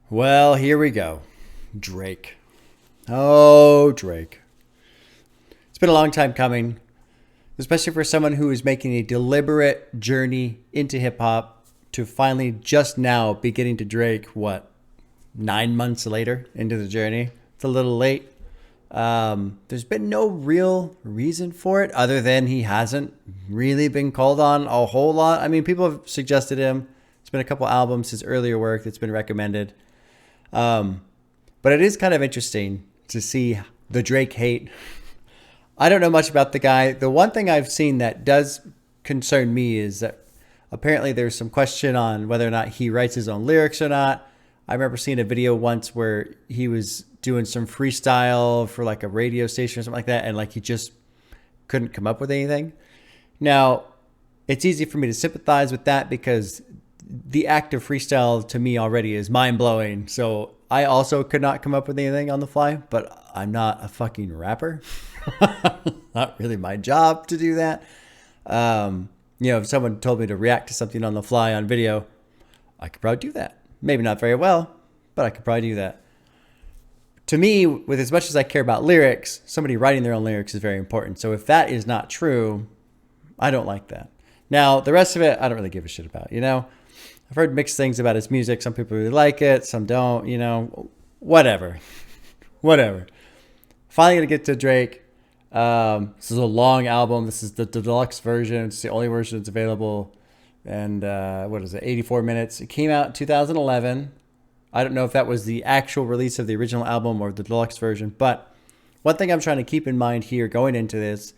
Well, here we go. Drake. Oh, Drake. It's been a long time coming, especially for someone who is making a deliberate journey into hip hop to finally just now be getting to Drake, 9 months later into the journey. It's a little late. There's been no real reason for it other than he hasn't really been called on a whole lot. I mean, people have suggested him. It's been a couple albums, his earlier work that's been recommended. But it is kind of interesting to see the Drake hate. I don't know much about the guy. The one thing I've seen that does concern me is that apparently there's some question on whether or not he writes his own lyrics or not. I remember seeing a video once where he was doing some freestyle for like a radio station or something like that, and like he just couldn't come up with anything. Now, it's easy for me to sympathize with that because the act of freestyle to me already is mind-blowing. So I also could not come up with anything on the fly, but I'm not a fucking rapper. Not really my job to do that. If someone told me to react to something on the fly on video, I could probably do that. Maybe not very well, but I could probably do that. To me, with as much as I care about lyrics, somebody writing their own lyrics is very important. So if that is not true, I don't like that. Now, the rest of it, I don't really give a shit about, I've heard mixed things about his music. Some people really like it, some don't, whatever. Finally gonna get to Drake. This is a long album. This is the deluxe version. It's the only version that's available. And 84 minutes. It came out in 2011. I don't know if that was the actual release of the original album or the deluxe version. But one thing I'm trying to keep in mind here going into this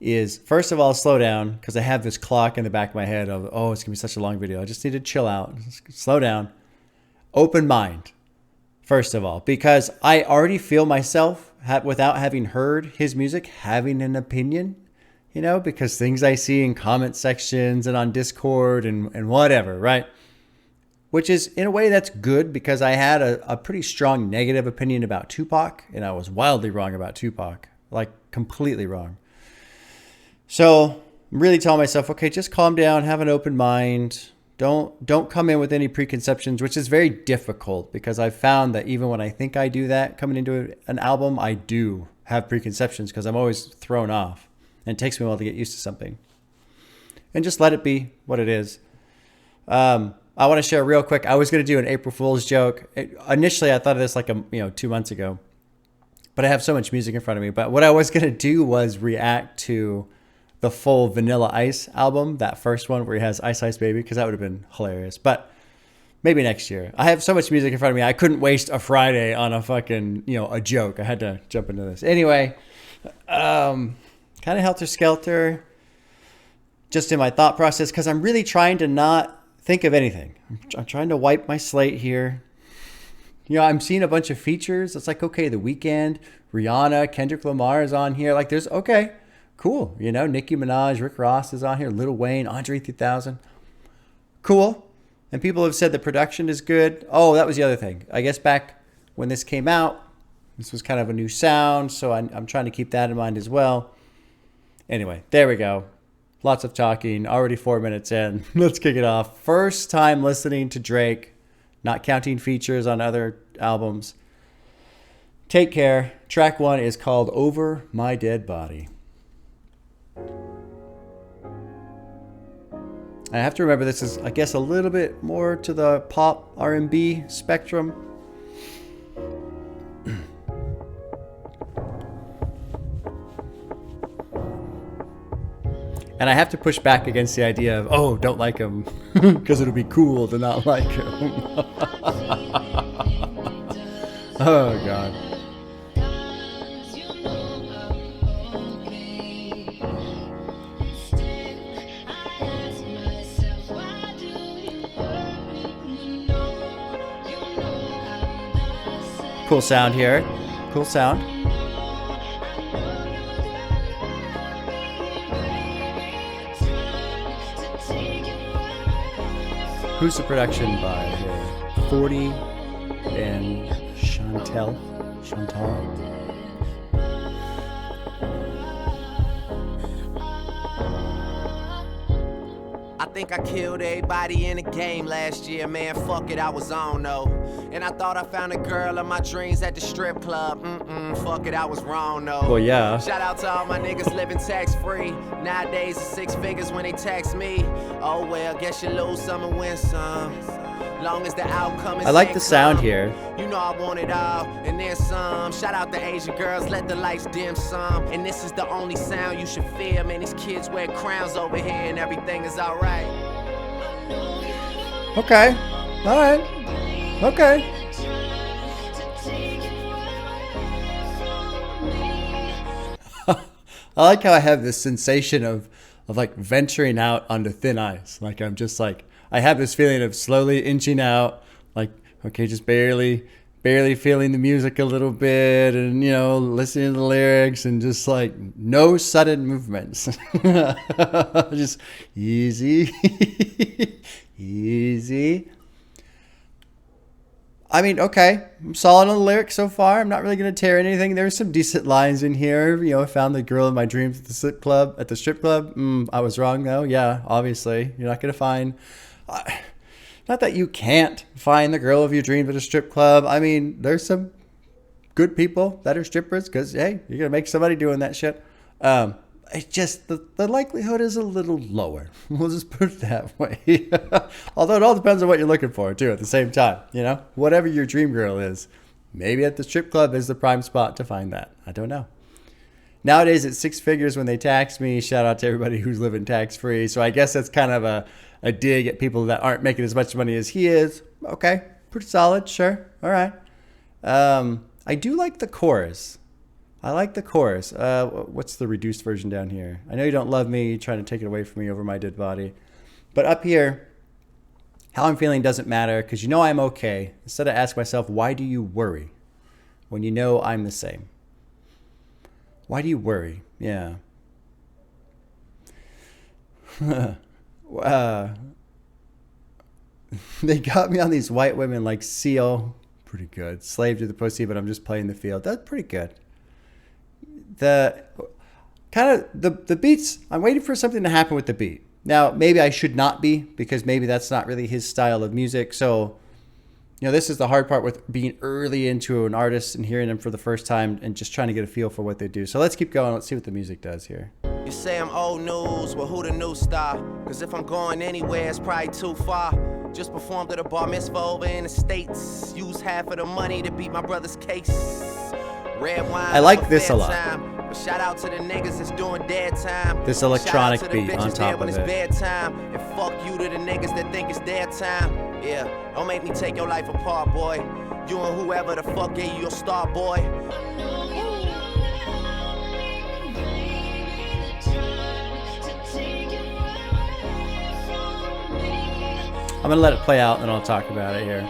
is, first of all, slow down, because I have this clock in the back of my head of, it's going to be such a long video. I just need to chill out. Slow down. Open mind, first of all, because I already feel myself, without having heard his music, having an opinion, because things I see in comment sections and on Discord and whatever, right? Which is, in a way, that's good, because I had a pretty strong negative opinion about Tupac, and I was wildly wrong about Tupac, like completely wrong. So I'm really telling myself, okay, just calm down, have an open mind. Don't come in with any preconceptions, which is very difficult, because I've found that even when I think I do that coming into an album, I do have preconceptions because I'm always thrown off, and it takes me a while to get used to something. And just let it be what it is. I want to share real quick. I was going to do an April Fool's joke. Initially, I thought of this 2 months ago, but I have so much music in front of me. But what I was going to do was react to the full Vanilla Ice album, that first one where he has Ice Ice Baby, because that would have been hilarious. But maybe next year. I have so much music in front of me, I couldn't waste a Friday on a fucking, a joke. I had to jump into this. Anyway, kind of helter-skelter, just in my thought process, because I'm really trying to not think of anything. I'm trying to wipe my slate here. I'm seeing a bunch of features. It's like, okay, The Weeknd, Rihanna, Kendrick Lamar is on here. Like, there's, okay, cool. Nicki Minaj, Rick Ross is on here, Lil Wayne, Andre 3000. Cool. And people have said the production is good. Oh, that was the other thing. I guess back when this came out, this was kind of a new sound, so I'm trying to keep that in mind as well. Anyway, there we go. Lots of talking. Already 4 minutes in. Let's kick it off. First time listening to Drake, not counting features on other albums. Take care. Track 1 is called Over My Dead Body. I have to remember this is, I guess, a little bit more to the pop R&B spectrum. And I have to push back against the idea of, don't like him, because it'll be cool to not like him. Oh, God. Cool sound here. Cool sound. Who's the production by? 40 and Chantal. I think I killed everybody in the game last year, man. Fuck it, I was on though. And I thought I found a girl of my dreams at the strip club. Fuck it, I was wrong though. Well, yeah. Shout out to all my niggas living tax free. Nowadays it's 6 figures when they tax me. Oh well, guess you lose some and win some. Long as the outcome is I like the sound here. You know I want it all, and then some. Shout out to Asian girls, let the lights dim some. And this is the only sound you should feel. Man, these kids wear crowns over here and everything is alright. Okay. Alright. Okay. I like how I have this sensation of like venturing out onto thin ice. Like I'm just like, I have this feeling of slowly inching out, like, okay, just barely feeling the music a little bit and, you know, listening to the lyrics and just like no sudden movements. Just easy, easy. I mean, okay, I'm solid on the lyrics so far. I'm not really going to tear anything. There's some decent lines in here. You know, I found the girl of my dreams at the strip club. I was wrong, though. Yeah, obviously. You're not going to find... not that you can't find the girl of your dreams at a strip club. I mean, there's some good people that are strippers because, hey, you're going to make somebody doing that shit. It's just the likelihood is a little lower. We'll just put it that way. Although it all depends on what you're looking for, too, at the same time. You know, whatever your dream girl is, maybe at the strip club is the prime spot to find that. I don't know. Nowadays, it's 6 figures when they tax me. Shout out to everybody who's living tax-free. So I guess that's kind of a dig at people that aren't making as much money as he is. Okay, pretty solid, sure. All right. I do like the chorus. I like the chorus. What's the reduced version down here? I know you don't love me, trying to take it away from me over my dead body. But up here, how I'm feeling doesn't matter because you know I'm okay. Instead I ask myself, why do you worry when you know I'm the same? Why do you worry? Yeah. They got me on these white women like Seal. Pretty good. Slave to the pussy, but I'm just playing the field. That's pretty good. The beats, I'm waiting for something to happen with the beat. Now, maybe I should not be because maybe that's not really his style of music. So, you know, this is the hard part with being early into an artist and hearing them for the first time and just trying to get a feel for what they do. So let's keep going. Let's see what the music does here. You say I'm old news, well who the new star? Cause if I'm going anywhere, it's probably too far. Just performed at a bar mitzvah over in the States. Use half of the money to beat my brother's case. Red wine. I like this a lot. But shout out to the niggas that's doing dead time. This electronic beat on top of it. Bedtime. And fuck you to the niggas that think it's their time. Yeah, don't make me take your life apart, boy. You and whoever the fuck gave you your start, boy. I'm gonna let it play out and then I'll talk about it here.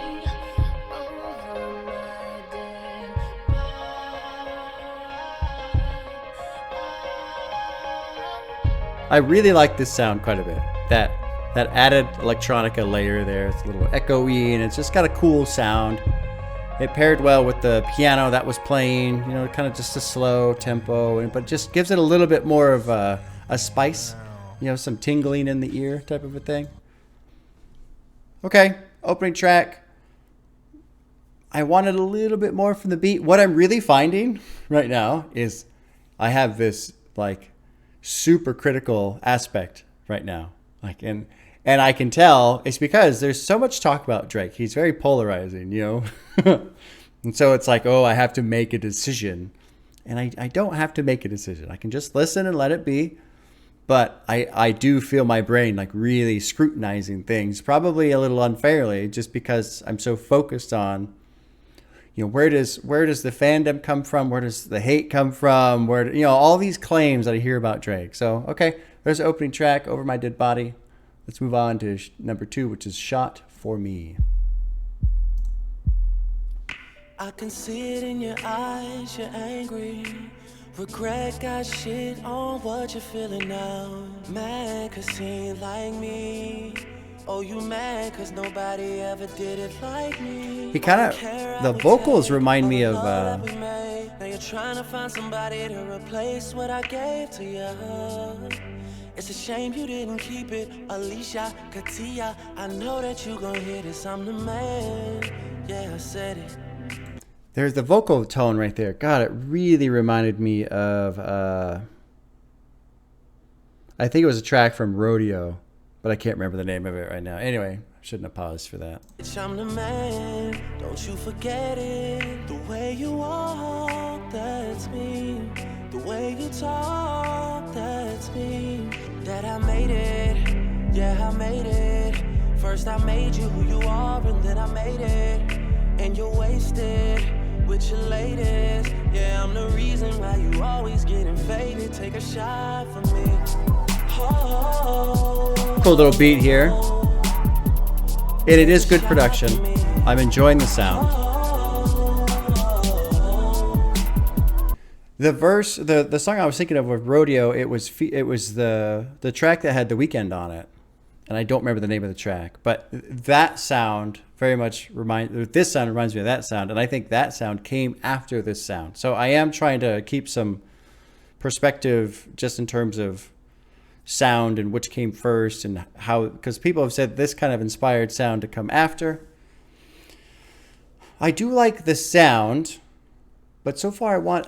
I really like this sound quite a bit. That added electronica layer there. It's a little echoey and it's just got a cool sound. It paired well with the piano that was playing, you know, kind of just a slow tempo, but just gives it a little bit more of a spice, you know, some tingling in the ear type of a thing. Okay, opening track. I wanted a little bit more from the beat. What I'm really finding right now is I have this like super critical aspect right now. Like and I can tell it's because there's so much talk about Drake. He's very polarizing, you know. And so it's like, oh, I have to make a decision. And I don't have to make a decision. I can just listen and let it be. But I do feel my brain like really scrutinizing things, probably a little unfairly, just because I'm so focused on, you know, where does the fandom come from? Where does the hate come from? Where, you know, all these claims that I hear about Drake. So, okay, there's the opening track, Over My Dead Body. Let's move on to number 2, which is Shot for Me. I can see it in your eyes, you're angry. Regret got shit on what you're feeling now. Mad cause he ain't like me. Oh, you mad cause nobody ever did it like me. He kind of, the vocals remind me of now you're trying to find somebody to replace what I gave to you. It's a shame you didn't keep it. Alicia, Katia, I know that you gon' hear this. I'm the man. Yeah, I said it. There's the vocal tone right there. God, it really reminded me of, I think it was a track from Rodeo, but I can't remember the name of it right now. Anyway, I shouldn't have paused for that. I'm the man, don't you forget it. The way you walk, that's me. The way you talk, that's me. That I made it, yeah, I made it. First I made you who you are, and then I made it. And you're wasted with your latest. Yeah, I'm the reason why you always getting faded. Take a shot for me. Oh, cool little beat here. And it is good production. I'm enjoying the sound. The verse, the song I was thinking of with Rodeo, it was the track that had The Weeknd on it. And I don't remember the name of the track, but that sound very much this sound reminds me of that sound, and I think that sound came after this sound. So I am trying to keep some perspective just in terms of sound and which came first and how, because people have said this kind of inspired sound to come after. I do like the sound, but so far I want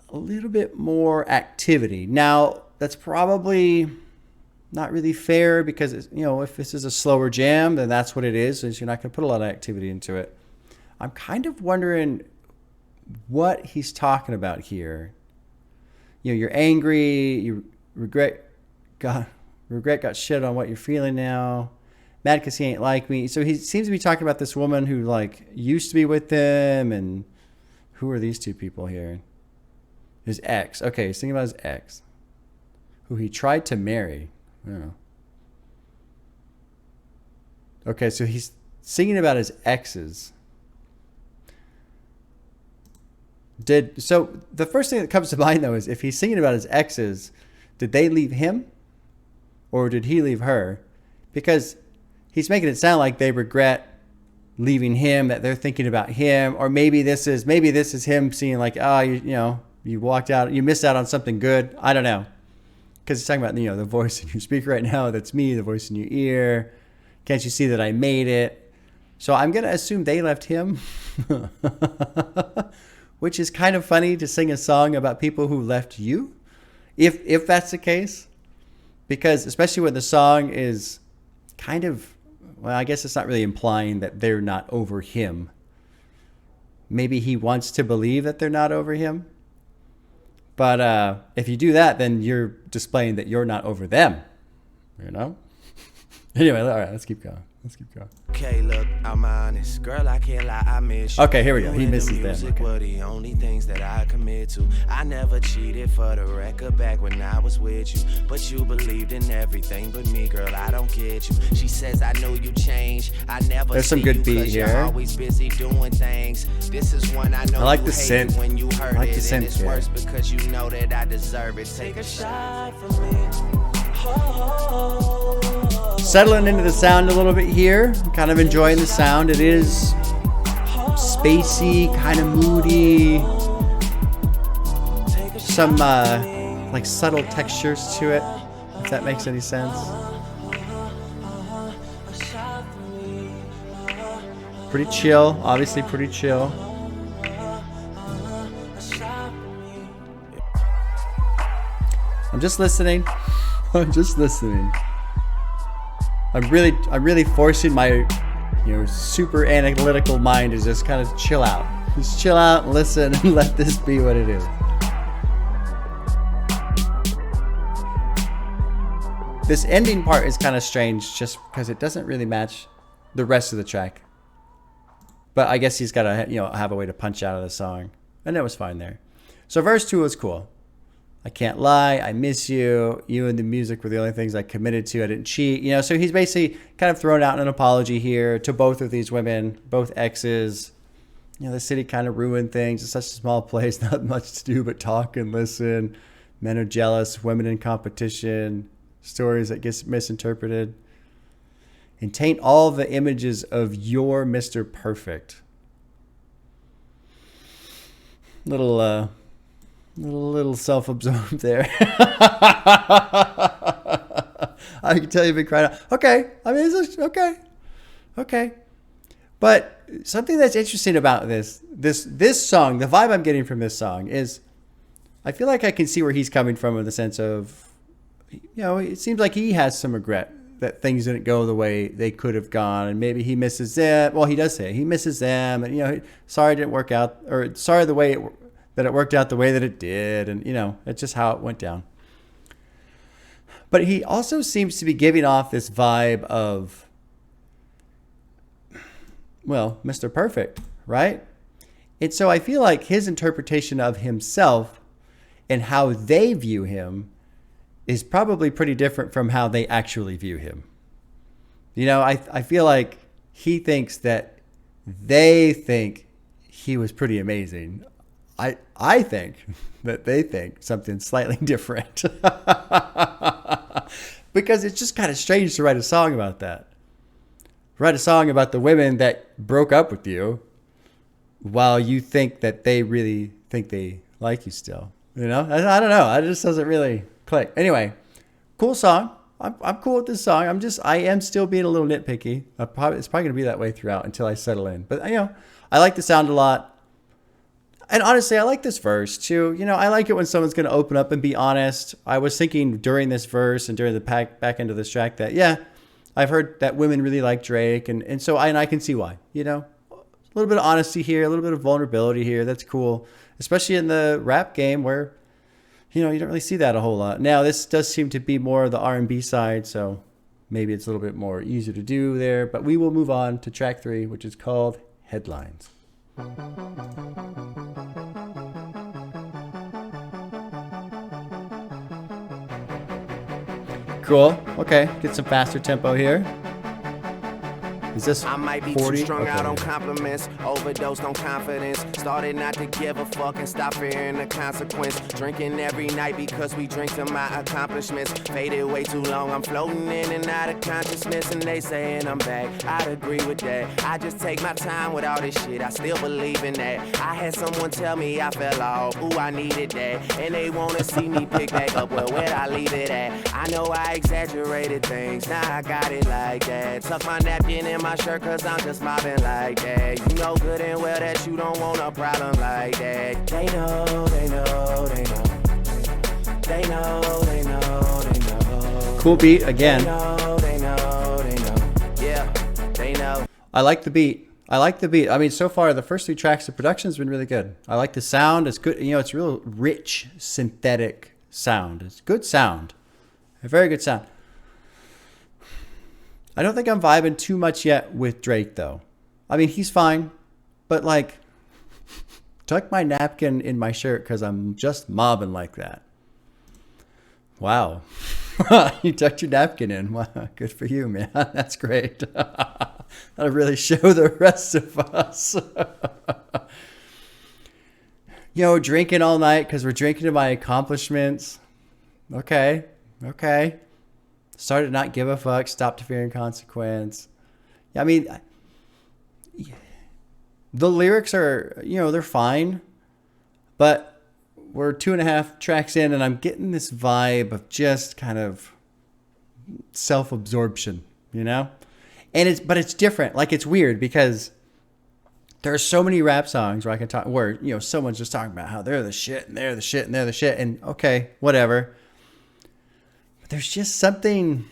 a little bit more activity. Now, that's probably not really fair because, you know, if this is a slower jam, then that's what it is. You're not going to put a lot of activity into it. I'm kind of wondering what he's talking about here. You know, you're angry, you regret got shit on what you're feeling now. Mad because he ain't like me. So he seems to be talking about this woman who like used to be with him, and who are these two people here? His ex. Okay, he's thinking about his ex, who he tried to marry. Yeah. Okay, so he's singing about his exes. So the first thing that comes to mind though is if he's singing about his exes, did they leave him or did he leave her? Because he's making it sound like they regret leaving him, that they're thinking about him, or maybe this is him seeing like, oh, you walked out, you missed out on something good. I don't know. Because he's talking about, you know, the voice in your speaker right now, that's me, the voice in your ear. Can't you see that I made it? So I'm going to assume they left him. Which is kind of funny to sing a song about people who left you. If that's the case. Because especially when the song is kind of, well, I guess it's not really implying that they're not over him. Maybe he wants to believe that they're not over him. But if you do that, then you're displaying that you're not over them, you know? Anyway, all right, let's keep going. Okay, look, I'm honest. Girl, I can't lie, I miss you. Okay, here we go. He misses them. Music were the only things that I commit to. I never cheated for the record back when I was with you. But you believed in everything but me, girl, I don't get you. She says I know you changed. I never There's some good beat here. You're always busy doing things. This is one I know. I like the synth. When you heard I like the it, synth, and it's worse because you know that I deserve it. Take a shot for me. Settling into the sound a little bit here. Kind of enjoying the sound. It is spacey, kind of moody. Some like subtle textures to it, if that makes any sense. Pretty chill, obviously pretty chill. I'm just listening. I'm really forcing my, super analytical mind to just kind of chill out. Just chill out and listen and let this be what it is. This ending part is kind of strange just because it doesn't really match the rest of the track. But I guess he's got to, have a way to punch out of the song. And it was fine there. So verse 2 was cool. I can't lie, I miss you. You and the music were the only things I committed to. I didn't cheat. So he's basically kind of thrown out an apology here to both of these women, both exes. The city kind of ruined things. It's such a small place, not much to do but talk and listen. Men are jealous, women in competition, stories that get misinterpreted. And taint all the images of your Mr. Perfect. Little self-absorbed there. I can tell you've been crying out. Okay. I mean, it's okay. Okay. But something that's interesting about this song, the vibe I'm getting from this song is I feel like I can see where he's coming from in the sense of, it seems like he has some regret that things didn't go the way they could have gone. And maybe he misses them. Well, he does say he misses them. And, sorry it didn't work out, or sorry that it worked out the way that it did. And, it's just how it went down. But he also seems to be giving off this vibe of, well, Mr. Perfect, right? And so I feel like his interpretation of himself and how they view him is probably pretty different from how they actually view him. I feel like he thinks that they think he was pretty amazing. I think that they think something slightly different. Because it's just kind of strange to write a song about that. Write a song about the women that broke up with you while you think that they really think they like you still. I don't know. It just doesn't really click. Anyway, cool song. I'm cool with this song. I am still being a little nitpicky. It's probably going to be that way throughout until I settle in. But, I like the sound a lot. And honestly, I like this verse too. I like it when someone's going to open up and be honest. I was thinking during this verse and during the back end of this track that, I've heard that women really like Drake. And so I can see why, a little bit of honesty here, a little bit of vulnerability here. That's cool. Especially in the rap game where, you don't really see that a whole lot. Now, this does seem to be more of the R&B side, so maybe it's a little bit more easier to do there. But we will move on to track 3, which is called Headlines. Cool. Okay, get some faster tempo here. Is this 40? I might be too strung out on compliments, overdosed on confidence. Started not to give a fuck and stop fearing the consequence. Drinking every night because we drink to my accomplishments. Faded way too long, I'm floating in and out of consciousness. And they saying I'm back, I'd agree with that. I just take my time with all this shit, I still believe in that. I had someone tell me I fell off, ooh, I needed that. And they wanna see me pick back up, well, where'd I leave it at? I know I exaggerated things, now I got it like that. Tuck my napkin in my shirt cause I'm just mobbing like that. You know good and well that you don't want a problem like that. They know, they know, they know. They know, they know, they know. Cool beat again. They know, they know, they know. Yeah, they know. I like the beat. I mean, so far, the first 3 tracks, the production's been really good. I like the sound. It's good. It's real rich, synthetic sound. It's good sound. A very good sound. I don't think I'm vibing too much yet with Drake, though. I mean, he's fine, but tuck my napkin in my shirt because I'm just mobbing like that. Wow. You tucked your napkin in. Wow, good for you, man. That's great. That'll really show the rest of us. Drinking all night because we're drinking to my accomplishments. Okay. Started to not give a fuck, stopped fearing consequence. I mean, the lyrics are, they're fine, but we're 2.5 tracks in and I'm getting this vibe of just kind of self-absorption, And it's different. It's weird because there are so many rap songs where I can talk, where, someone's just talking about how they're the shit and they're the shit and they're the shit. And okay, whatever. There's just something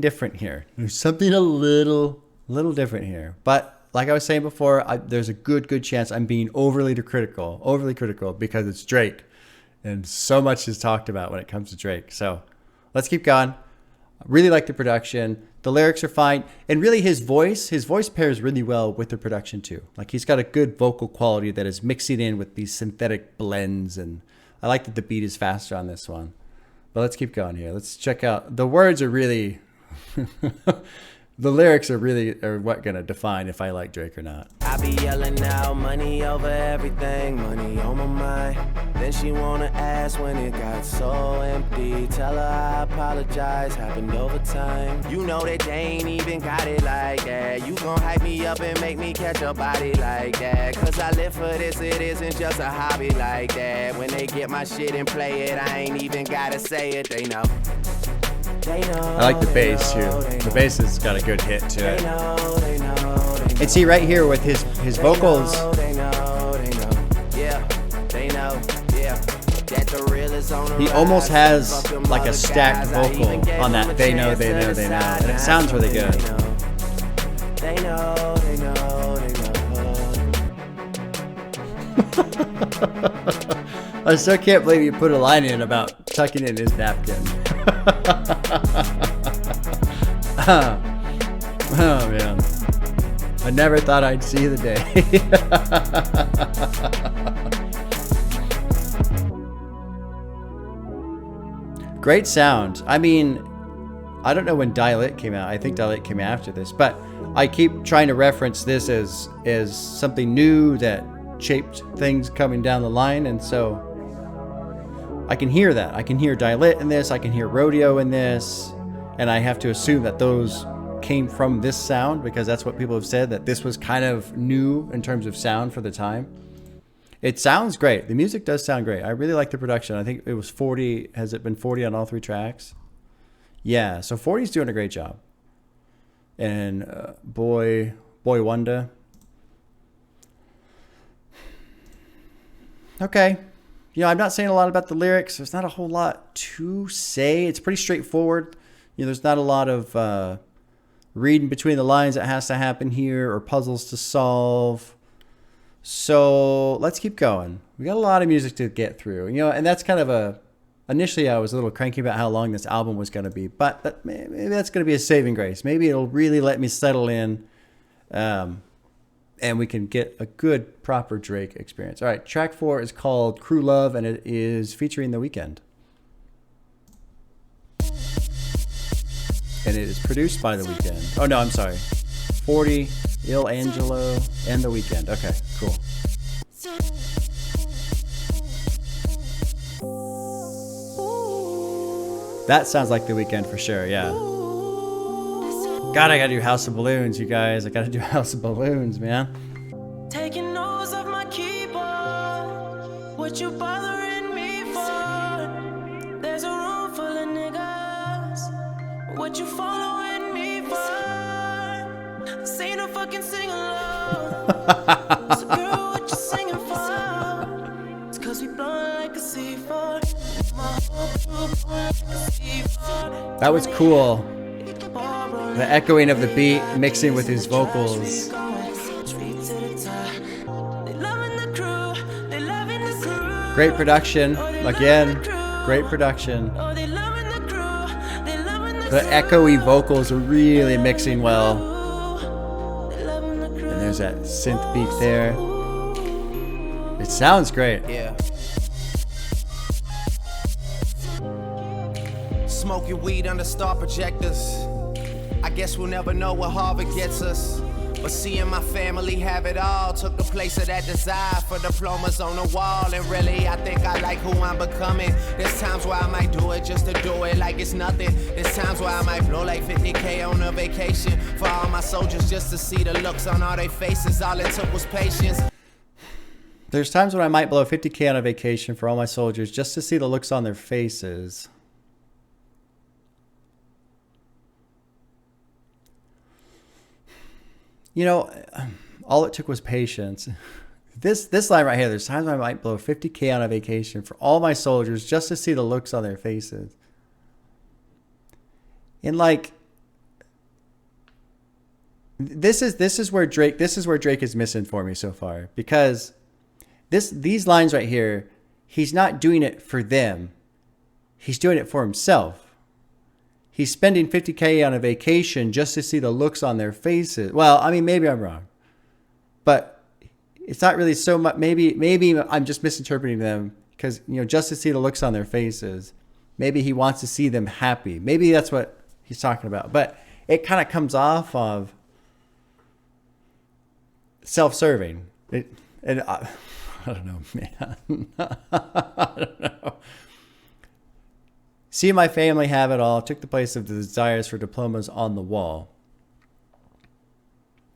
different here. There's something a little different here. But like I was saying before, there's a good chance I'm being overly critical because it's Drake. And so much is talked about when it comes to Drake. So let's keep going. I really like the production. The lyrics are fine. And really his voice pairs really well with the production too. He's got a good vocal quality that is mixing in with these synthetic blends. And I like that the beat is faster on this one. But let's keep going here. Let's check out. The words are really, the lyrics are what going to define if I like Drake or not. I be yelling out, money over everything, money on my mind. Then she wanna ask when it got so empty. Tell her I apologize, happened over time. You know that they ain't even got it like that. You gon' hype me up and make me catch a body like that. Cause I live for this, it isn't just a hobby like that. When they get my shit and play it, I ain't even gotta say it, they know. I like the bass too. The bass has got a good hit to it. And see right here with his vocals, he almost has like a stacked vocal on that they know, and it sounds really good. I still can't believe you put a line in about tucking in his napkin. Oh man, I never thought I'd see the day. Great sound. I mean, I don't know when Dial It came out. I think Dial It came after this, but I keep trying to reference this as something new that shaped things coming down the line, and so I can hear that. I can hear Dial It in this, I can hear Rodeo in this, and I have to assume that those came from this sound because that's what people have said, that this was kind of new in terms of sound for the time. It sounds great. The music does sound great. I really like the production. I think it was 40. Has it been 40 on all 3 tracks? Yeah, so 40's doing a great job. And Boy Wonder. Okay. You know, I'm not saying a lot about the lyrics. There's not a whole lot to say. It's pretty straightforward. You know, there's not a lot of reading between the lines that has to happen here or puzzles to solve. So let's keep going. We got a lot of music to get through, you know, and that's kind of initially I was a little cranky about how long this album was going to be, but maybe that's going to be a saving grace. Maybe it'll really let me settle in, and we can get a good, proper Drake experience. All right, track 4 is called Crew Love, and it is featuring The Weeknd. And it is produced by The Weeknd. Oh, no, I'm sorry. 40, Il Angelo, and The Weeknd. Okay, cool. That sounds like The Weeknd for sure, yeah. God, I gotta do House of Balloons, you guys. I gotta do House of Balloons, man. Taking notes of my keyboard. What you bothering me for? There's a room full of niggas. What you following me for? Say no fucking sing along. So girl, what you singing for? It's cause we blowing like a C4. That was cool. The echoing of the beat mixing with his vocals. Great production. Again, great production. The echoey vocals are really mixing well. And there's that synth beat there. It sounds great. Yeah. Smoking weed under star projectors. I guess we'll never know what Harvard gets us. But seeing my family have it all took the place of that desire for diplomas on the wall. And really, I think I like who I'm becoming. There's times where I might do it just to do it like it's nothing. There's times where I might blow like 50K on a vacation for all my soldiers just to see the looks on all their faces. All it took was patience. There's times when I might blow 50K on a vacation for all my soldiers just to see the looks on their faces. You know, all it took was patience. This line right here, there's times I might blow 50K on a vacation for all my soldiers just to see the looks on their faces. And like, this is where Drake is missing for me so far, because these lines right here, he's not doing it for them. He's doing it for himself. He's spending 50K on a vacation just to see the looks on their faces. Well, I mean, maybe I'm wrong, but it's not really so much. Maybe I'm just misinterpreting them because, you know, just to see the looks on their faces. Maybe he wants to see them happy. Maybe that's what he's talking about. But it kind of comes off of self-serving. I don't know, man. I don't know. See my family have it all took the place of the desires for diplomas on the wall.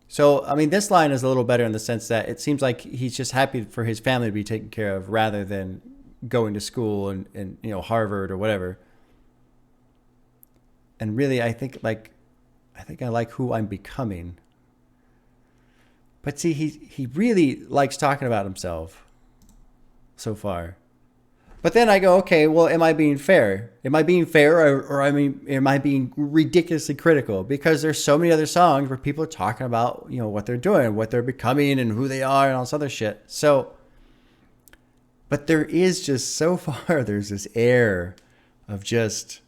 So, I mean, this line is a little better in the sense that it seems like he's just happy for his family to be taken care of rather than going to school and you know, Harvard or whatever. And really, I think I like who I'm becoming. But see, he really likes talking about himself so far. But then I go, okay, well, am I being fair? Am I being fair, or I mean, am I being ridiculously critical? Because there's so many other songs where people are talking about, you know, what they're doing, what they're becoming, and who they are, and all this other shit. So, but there is just so far, there's this air of just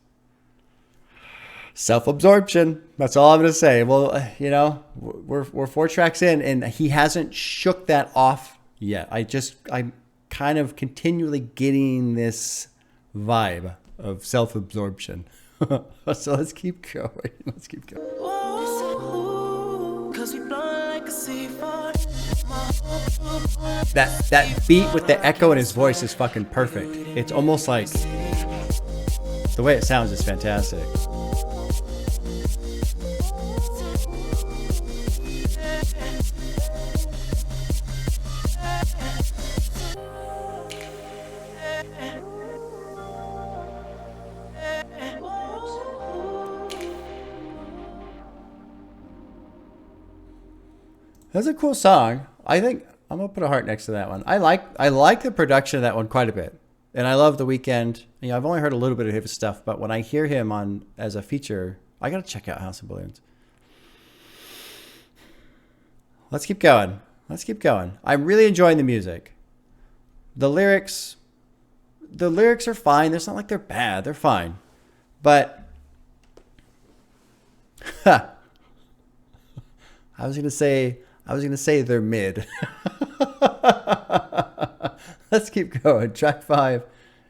self-absorption. That's all I'm gonna say. Well, you know, we're 4 tracks in, and he hasn't shook that off yet. I'm kind of continually getting this vibe of self-absorption. So let's keep going. Let's keep going. That beat with the echo in his voice is fucking perfect. It's almost like the way it sounds is fantastic. That's a cool song. I think I'm gonna put a heart next to that one. I like the production of that one quite a bit, and I love The Weeknd. You know, I've only heard a little bit of his stuff, but when I hear him on as a feature, I gotta check out House of Balloons. Let's keep going. Let's keep going. I'm really enjoying the music. The lyrics are fine. It's not like they're bad. They're fine, but I was gonna say they're mid. Let's keep going. Track 5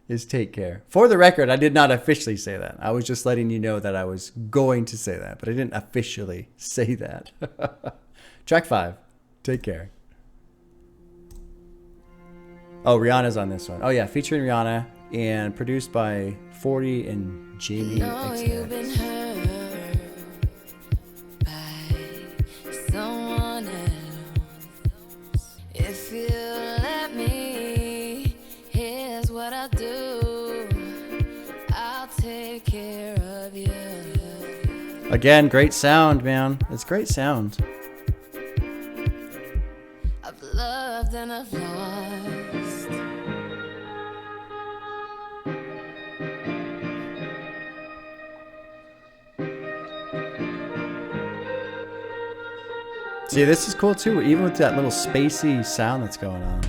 is Take Care. For the record, I did not officially say that. I was just letting you know that I was going to say that, but I didn't officially say that. Track 5, Take Care. Oh, Rihanna's on this one. Oh yeah, featuring Rihanna and produced by 40 and Jamie XX. Again, great sound, man. It's great sound. I've loved and I've lost. See, this is cool too, even with that little spacey sound that's going on.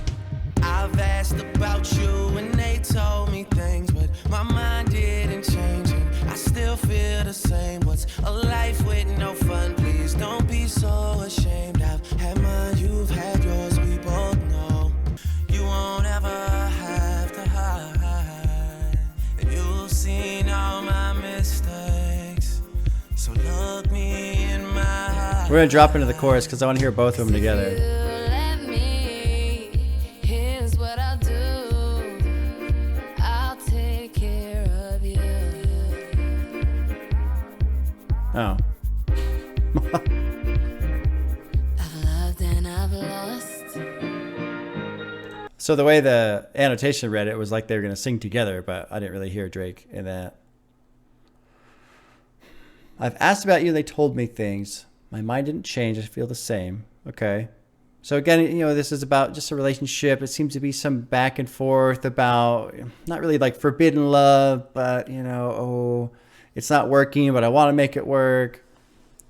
I've asked about you and they told me things, but my mind didn't change and I still feel the same. What's a life with no fun? Please don't be so ashamed. I've had mine, you've had yours, we both know. You won't ever have to hide, and you've seen all my mistakes. So look me in my eyes. We're gonna drop into the chorus because I want to hear both of them together. Oh. I've loved and I've lost. So the way the annotation read it was like they were going to sing together, but I didn't really hear Drake in that. I've asked about you, they told me things. My mind didn't change, I feel the same. Okay. So again, you know, this is about just a relationship. It seems to be some back and forth about, not really like forbidden love, but, you know, oh, it's not working, but I want to make it work.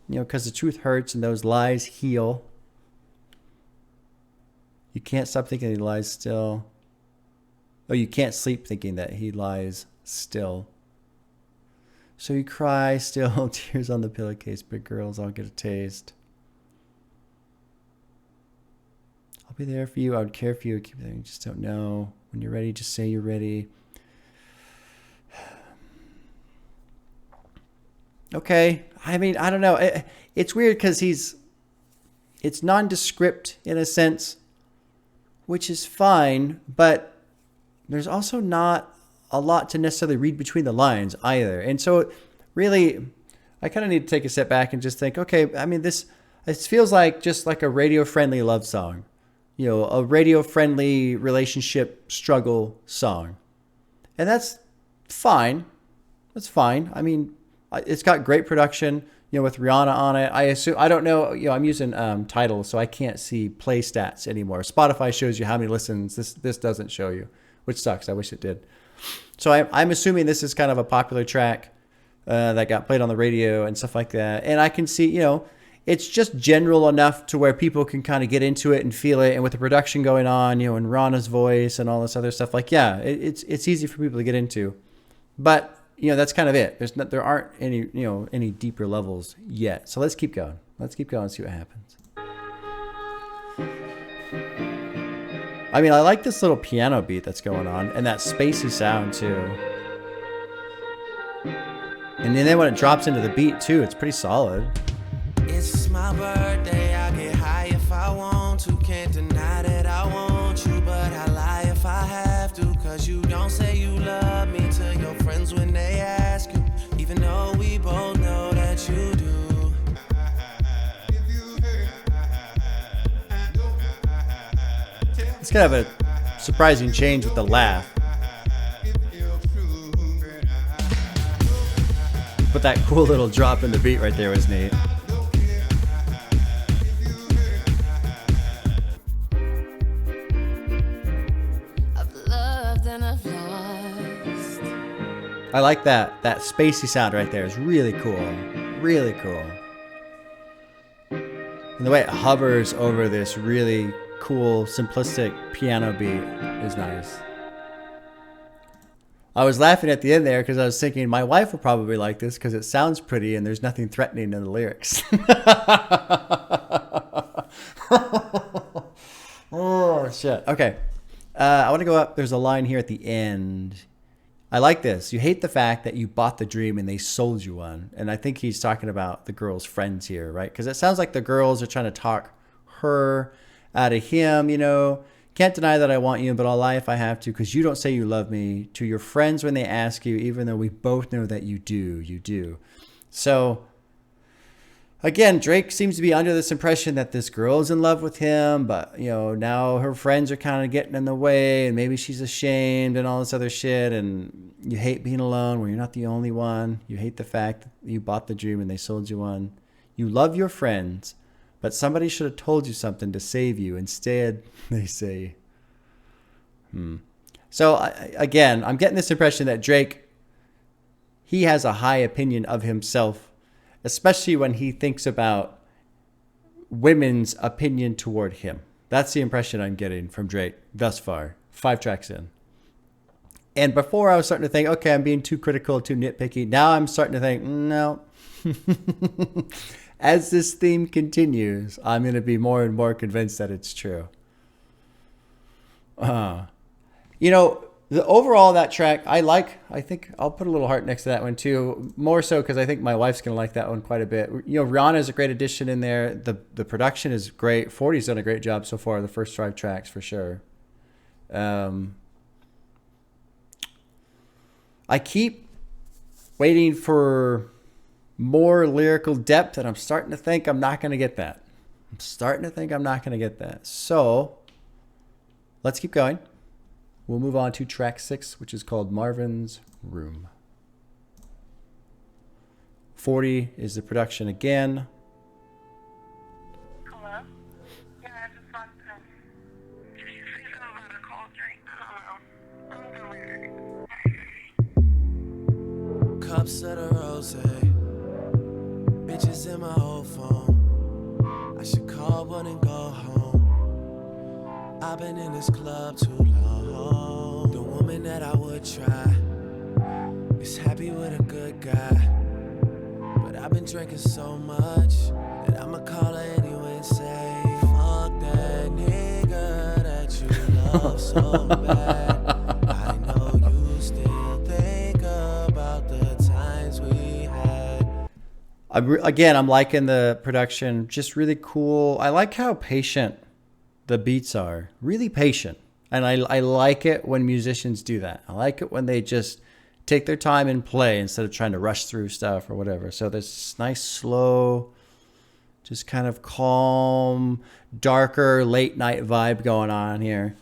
You know, because the truth hurts and those lies heal. You can't stop thinking he lies still. Oh, you can't sleep thinking that he lies still. So you cry still, tears on the pillowcase, big girls all get a taste. I'll be there for you, I would care for you, keep there, you just don't know. When you're ready, just say you're ready. Okay, I mean, I don't know. It's weird because it's nondescript in a sense, which is fine, but there's also not a lot to necessarily read between the lines either. And so really, I kind of need to take a step back and just think, okay, I mean, it feels like just like a radio-friendly love song, you know, a radio-friendly relationship struggle song. And that's fine. That's fine. I mean, It's got great production, with Rihanna on it. I don't know, I'm using Tidal, so I can't see play stats anymore. Spotify shows you how many listens. This doesn't show you, which sucks. I wish it did. So I'm assuming this is kind of a popular track that got played on the radio and stuff like that. And I can see, it's just general enough to where people can kind of get into it and feel it. And with the production going on, and Rihanna's voice and all this other stuff, it's easy for people to get into. But that's kind of it. There aren't any deeper levels yet. So let's keep going. Let's keep going and see what happens. I mean, I like this little piano beat that's going on and that spacey sound too. And then when it drops into the beat too, it's pretty solid. It's my birthday, I get high if I want to. Can't deny that I want you, but I lie if I have to. Cause you don't say you love me to your friends when they ask you, even though we both know that you do. It's kind of a surprising change with the laugh. But that cool little drop in the beat right there was neat. I like that spacey sound right there. It's really cool. Really cool. And the way it hovers over this really cool, simplistic piano beat is nice. I was laughing at the end there because I was thinking my wife will probably like this because it sounds pretty and there's nothing threatening in the lyrics. Oh, shit. Okay. I want to go up. There's a line here at the end. I like this. You hate the fact that you bought the dream and they sold you one. And I think he's talking about the girl's friends here, right? Because it sounds like the girls are trying to talk her out of him, Can't deny that I want you, but I'll lie if I have to, because you don't say you love me to your friends when they ask you, even though we both know that you do. So, again, Drake seems to be under this impression that this girl is in love with him, but, now her friends are kind of getting in the way, and maybe she's ashamed and all this other shit, and you hate being alone when you're not the only one. You hate the fact that you bought the dream and they sold you one. You love your friends, but somebody should have told you something to save you. Instead, they say, So, again, I'm getting this impression that Drake, he has a high opinion of himself, especially when he thinks about women's opinion toward him. That's the impression I'm getting from Drake thus far, 5 tracks in. And before I was starting to think, okay, I'm being too critical, too nitpicky. Now I'm starting to think, no. As this theme continues, I'm going to be more and more convinced that it's true. The overall that track, I think I'll put a little heart next to that one too. More so because I think my wife's going to like that one quite a bit. Rihanna is a great addition in there. The production is great. 40's done a great job so far, the first 5 tracks for sure. I keep waiting for more lyrical depth, and I'm starting to think I'm not going to get that. So let's keep going. We'll move on to track 6, which is called Marvins Room. 40 is the production again. Hello? Yeah, I just want to... Did you say something about a cold drink? I'm doing it. Cups of the rose, bitches in my old phone. I should call one and go home. I've been in this club too long. The woman that I would try is happy with a good guy, but I've been drinking so much that I'ma call her anyway and say, fuck that nigga that you love so bad. I know you still think about the times we had. I'm liking the production, just really cool. I like how patient the beats are, really patient. And I like it when musicians do that. I like it when they just take their time and play instead of trying to rush through stuff or whatever. So there's nice, slow, just kind of calm, darker, late night vibe going on here.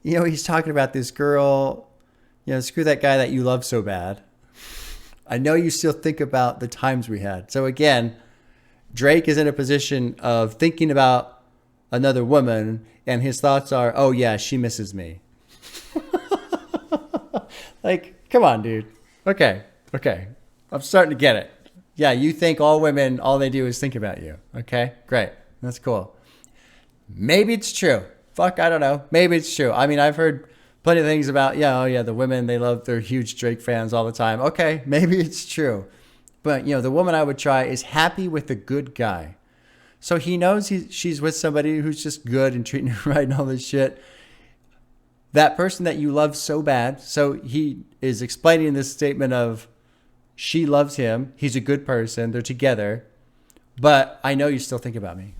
He's talking about this girl, screw that guy that you love so bad. I know you still think about the times we had. So again, Drake is in a position of thinking about another woman, and his thoughts are, oh yeah, she misses me. Like, come on, dude. Okay. I'm starting to get it. Yeah, you think all women, all they do is think about you. Okay, great. That's cool. Maybe it's true. Fuck, I don't know. Maybe it's true. I mean, I've heard plenty of things about, the women, they're huge Drake fans all the time. Okay, maybe it's true. But, the woman I would try is happy with a good guy. So he knows she's with somebody who's just good and treating her right and all this shit. That person that you love so bad. So he is explaining this statement of she loves him. He's a good person. They're together. But I know you still think about me.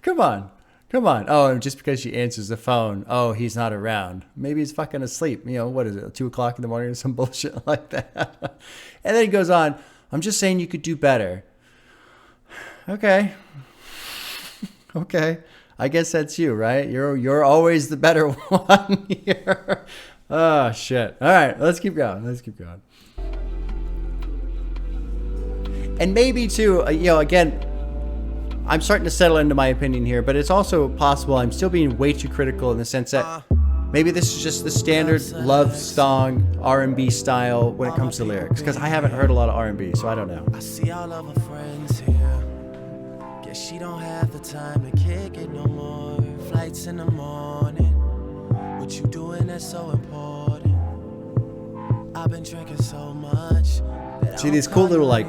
Come on. Oh, and just because she answers the phone, oh, he's not around. Maybe he's fucking asleep. What is it, 2 o'clock in the morning or some bullshit like that. And then he goes on, I'm just saying you could do better. Okay. I guess that's you, right? You're always the better one here. Oh, shit. All right, let's keep going. And maybe, too, again, I'm starting to settle into my opinion here, but it's also possible I'm still being way too critical in the sense that maybe this is just the standard love song R&B style when it comes to lyrics, because I haven't heard a lot of R&B, so I don't know. I see all of her friends here. Guess she don't have the time to kick it no more. Flights in the morning. What you doing that's so important. I've been drinking so much. See these cool little like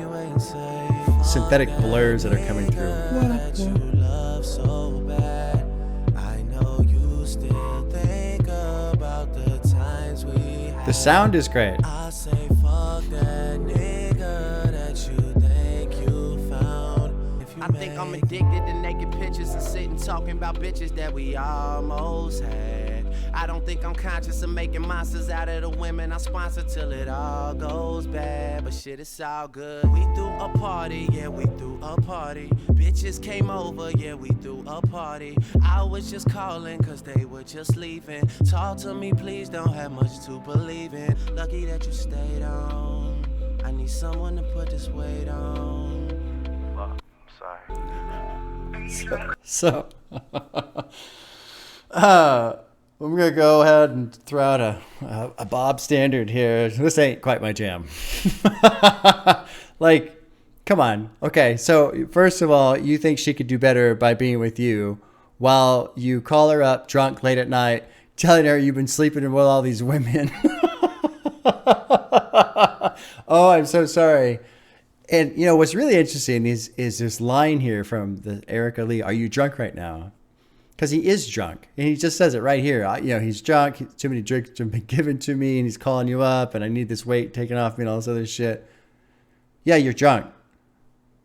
synthetic blurs that are coming through. The sound is great. I say fuck that nigga that you think you found. If you I think I'm addicted to naked pictures and sitting talking about bitches that we almost had. I don't think I'm conscious of making monsters out of the women I sponsor till it all goes bad. But shit, it's all good. We threw a party, yeah, we threw a party. Bitches came over, yeah, we threw a party. I was just calling cause they were just leaving. Talk to me, please, don't have much to believe in. Lucky that you stayed on. I need someone to put this weight on. Fuck, I'm sorry. So I'm going to go ahead and throw out a Bob standard here. This ain't quite my jam. Like, come on. Okay, so first of all, you think she could do better by being with you while you call her up drunk late at night, telling her you've been sleeping with all these women. Oh, I'm so sorry. And, what's really interesting is this line here from the Erica Lee, are you drunk right now? Because he is drunk. And he just says it right here. He's drunk. Too many drinks have been given to me. And he's calling you up. And I need this weight taken off me and all this other shit. Yeah, you're drunk.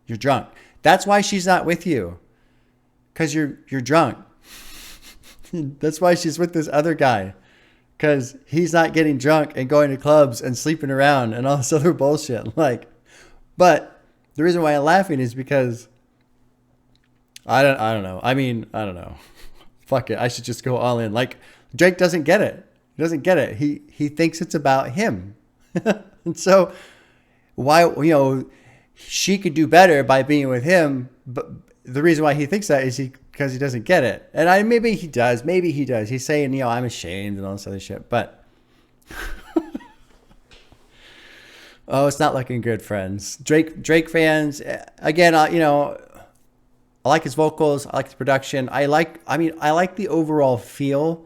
You're drunk. That's why she's not with you. Because you're drunk. That's why she's with this other guy. Because he's not getting drunk and going to clubs and sleeping around and all this other bullshit. But the reason why I'm laughing is because I don't know. I mean, I don't know. Fuck it. I should just go all in. Like, Drake doesn't get it. He doesn't get it. He thinks it's about him. And so why, she could do better by being with him. But the reason why he thinks that is because he doesn't get it. And maybe he does. He's saying, I'm ashamed and all this other shit. But oh, it's not looking good, friends. Drake fans, again, I like his vocals. I like the production. I like the overall feel,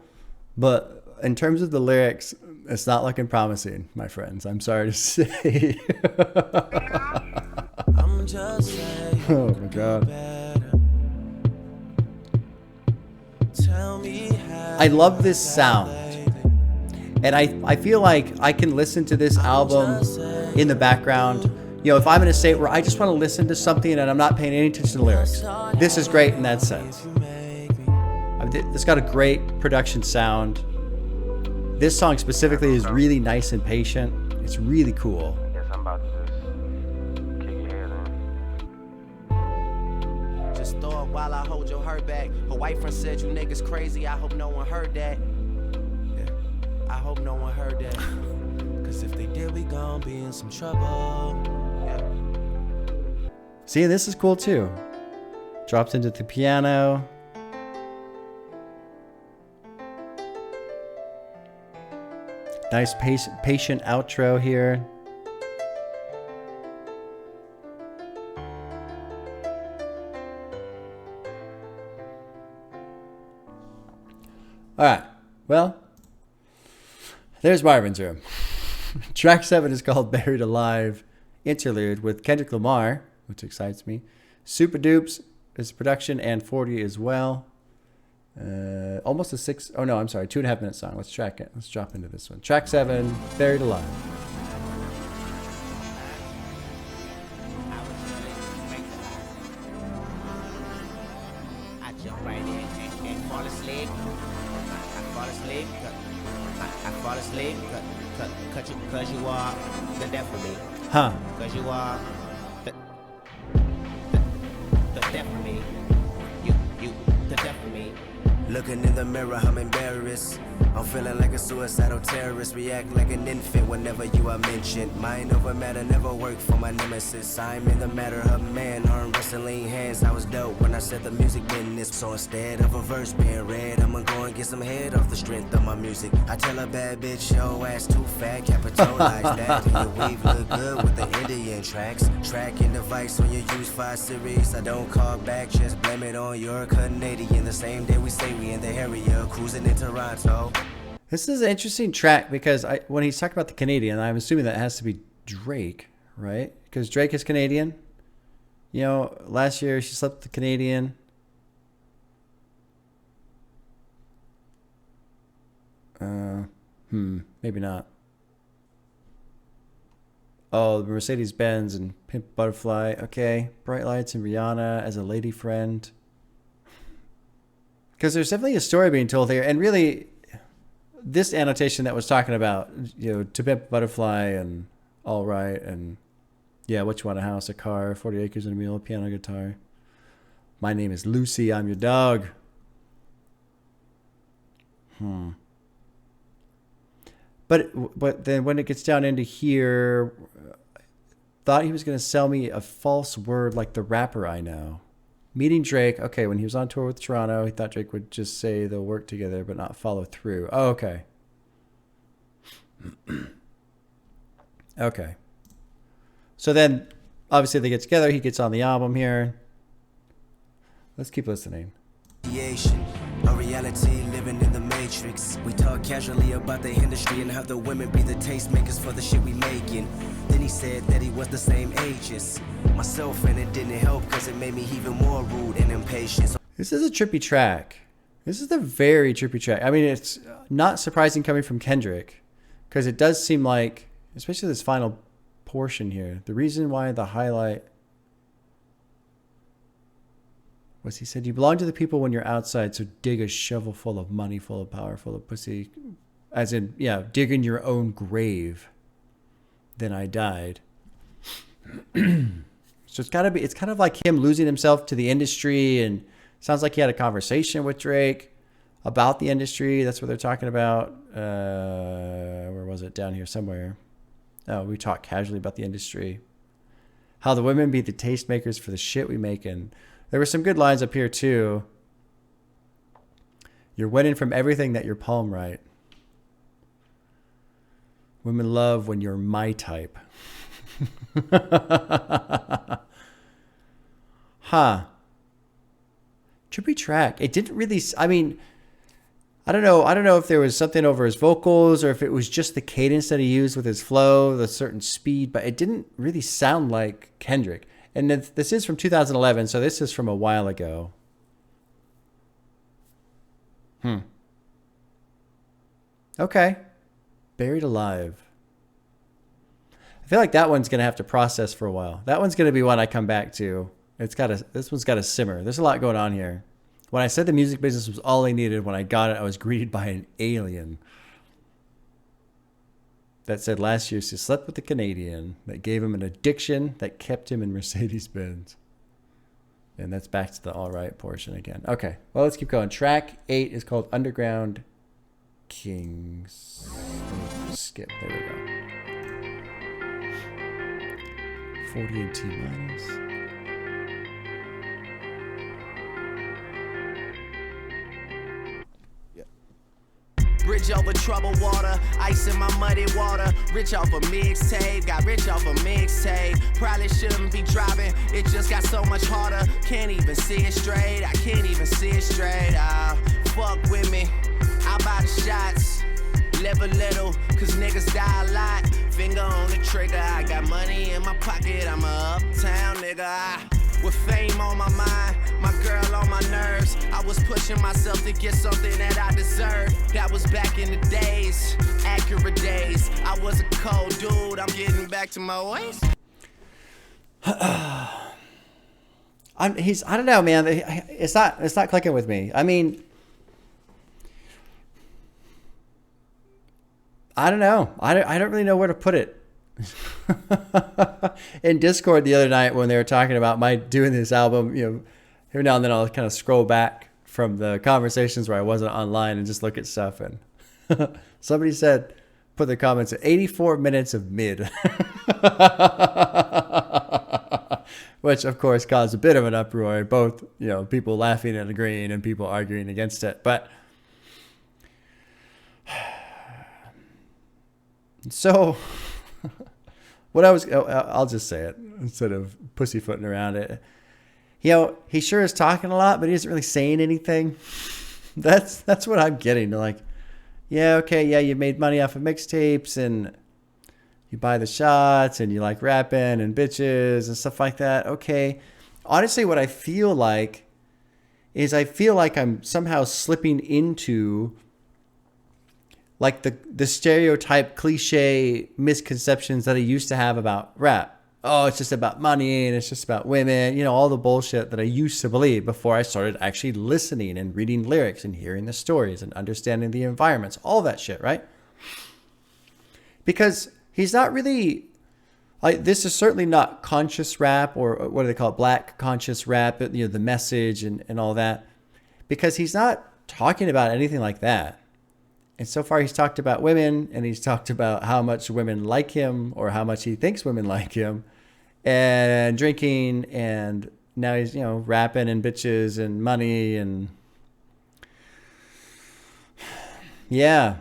but in terms of the lyrics, it's not looking promising, my friends. I'm sorry to say. I'm just saying. Oh my God. Tell me how I love this sound. And I feel like I can listen to this album in the background. If I'm in a state where I just want to listen to something and I'm not paying any attention to the lyrics, this is great in that sense. It's got a great production sound. This song specifically is really nice and patient. It's really cool. I guess I'm about to just kick your head in. Just throw it while I hold your hurt back. Her white friend said you niggas crazy. I hope no one heard that. Yeah, I hope no one heard that. Cause if they did, we gon' be in some trouble. See, this is cool too. Drops into the piano. Nice patient outro here. All right, well, there's Marvins Room. Track 7 is called Buried Alive Interlude with Kendrick Lamar, which excites me. Super Dupes is production and 40 as well. Almost a 2.5 minute song. Let's track it. Let's drop into this one. Track 7, Buried Alive. I jump right in and fall asleep. I fall asleep. I fall asleep. Cut you, cause you are the death for me. Huh. Cause you are the death for me. You, the death for me. Looking in the mirror, I'm embarrassed. I'm feeling like a suicidal terrorist. React like an infant whenever you are mentioned. Mind over matter never worked for my nemesis. I'm in the matter of man, arm wrestling hands. I was dope when I said the music business. So instead of a verse being read, I'ma go and get some head off the strength of my music. I tell a bad bitch, yo ass too fat, capitalize that. And your weave look good with the Indian tracks. Tracking device on your use 5 series. I don't call back, just blame it on your Canadian. The same day we say we in the area, cruising in Toronto. This is an interesting track because when he's talking about the Canadian, I'm assuming that has to be Drake, right? Because Drake is Canadian. You know, last year she slept with the Canadian. Maybe not. Oh, the Mercedes-Benz and Pimp Butterfly. Okay. Bright Lights and Rihanna as a lady friend. Because there's definitely a story being told here. And really, this annotation that was talking about, you know, To Pimp a Butterfly and All Right and, yeah, What You Want, a House, a Car, 40 Acres and a Mule, Piano, Guitar. My name is Lucy, I'm your dog. But then when it gets down into here, thought he was going to sell me a false word like the rapper I know. Meeting Drake, okay, when he was on tour with Toronto, he thought Drake would just say they'll work together but not follow through. Oh, okay. Okay. So then, obviously they get together. He gets on the album here. Let's keep listening. A reality living in the matrix. We talk casually about the industry and how the women be the tastemakers for the shit we making. Then he said that he was the same age as myself, and it didn't help because it made me even more rude and impatient. This is a trippy track. This is a very trippy track. I mean, it's not surprising coming from Kendrick because it does seem like, especially this final portion here, the reason why the highlight was he said, you belong to the people when you're outside, so dig a shovel full of money, full of power, full of pussy. As in, yeah, dig in your own grave. Then I died. So it's kind of like him losing himself to the industry, and sounds like he had a conversation with Drake about the industry. That's what they're talking about. Where was it? Down here somewhere. Oh, we talk casually about the industry. How the women be the tastemakers for the shit we make. And there were some good lines up here too. You're winning from everything that your palm right. Women love when you're my type. Huh. Trippy track. It didn't really, I mean, I don't know if there was something over his vocals or if it was just the cadence that he used with his flow, the certain speed, but it didn't really sound like Kendrick. And this is from 2011, so this is from a while ago. Okay. Buried Alive. I feel like that one's going to have to process for a while. That one's going to be one I come back to. This one's got to simmer. There's a lot going on here. When I said the music business was all I needed, when I got it, I was greeted by an alien that said last year she slept with a Canadian that gave him an addiction that kept him in Mercedes-Benz. And that's back to the all right portion again. Okay, well, let's keep going. Track 8 is called Underground Kings. Skip, there we go. 40 and T minus. Bridge over troubled water, ice in my muddy water. Rich off a mixtape, got rich off a mixtape. Probably shouldn't be driving, it just got so much harder. Can't even see it straight, I can't even see it straight. Fuck with me, I buy the shots. Live a little, cause niggas die a lot. Finger on the trigger, I got money in my pocket. I'm a uptown nigga. With fame on my mind, my girl on my nerves. I was pushing myself to get something that I deserve. That was back in the days, accurate days. I was a cold dude, I'm getting back to my ways. I don't know, man. It's not clicking with me. I mean, I don't know. I don't really know where to put it. In Discord the other night when they were talking about my doing this album, you know, every now and then I'll kind of scroll back from the conversations where I wasn't online and just look at stuff, and somebody said, put the comments at 84 minutes of mid. Which of course caused a bit of an uproar, both, you know, people laughing and agreeing and people arguing against it. But so I'll just say it instead of pussyfooting around it. You know, he sure is talking a lot, but he isn't really saying anything. That's what I'm getting. Like, yeah, okay, yeah, you made money off of mixtapes and you buy the shots and you like rapping and bitches and stuff like that. Okay. Honestly, what I feel like is I'm somehow slipping into like the stereotype cliche misconceptions that I used to have about rap. Oh, it's just about money and it's just about women, you know, all the bullshit that I used to believe before I started actually listening and reading lyrics and hearing the stories and understanding the environments, all that shit, right? Because he's not really, this is certainly not conscious rap, or what do they call it, black conscious rap, you know, the message and all that, because he's not talking about anything like that. And so far he's talked about women, and he's talked about how much women like him or how much he thinks women like him, and drinking, and now he's, you know, rapping and bitches and money and yeah.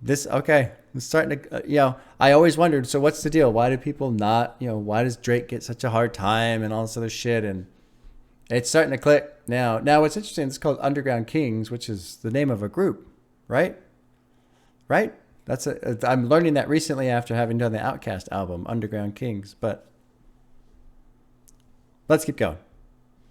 This, okay. It's starting to, you know, I always wondered, so what's the deal? Why do people not, you know, why does Drake get such a hard time and all this other shit? And it's starting to click now. Now what's interesting, it's called Underground Kings, which is the name of a group, right? Right? I'm learning that recently after having done the Outkast album, Underground Kings. But let's keep going.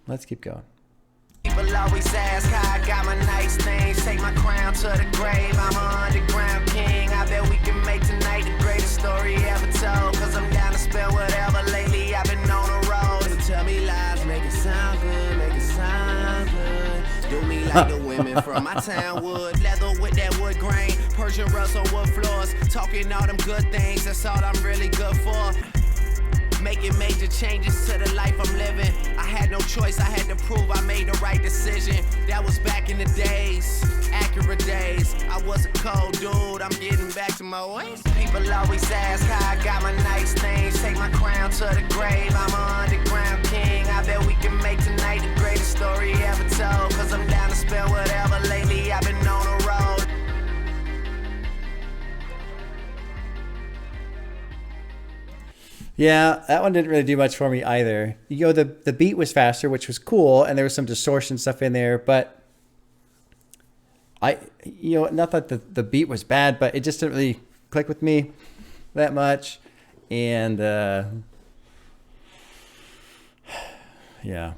People always ask how I got my nice things. Take my crown to the grave. I'm an underground king. I bet we can make tonight the greatest story ever told. Cause I'm down to spend whatever. Lately I've been on the road. So tell me lies, make it sound good, make it sound good. Do me like the women from my town would. Leather with that wood grain. Persian rugs on wood floors. Talking all them good things, that's all I'm really good for. Making major changes to the life I'm living. I had no choice, I had to prove I made the right decision. That was back in the days, accurate days. I was a cold dude, I'm getting back to my ways. People always ask how I got my nice things. Take my crown to the grave, I'm an underground king. I bet we can make tonight the greatest story ever told. Cause I'm down to spend whatever. Lately I've been on the road. Yeah, that one didn't really do much for me either. You know, the beat was faster, which was cool, and there was some distortion stuff in there, but you know, not that the beat was bad, but it just didn't really click with me that much. And yeah.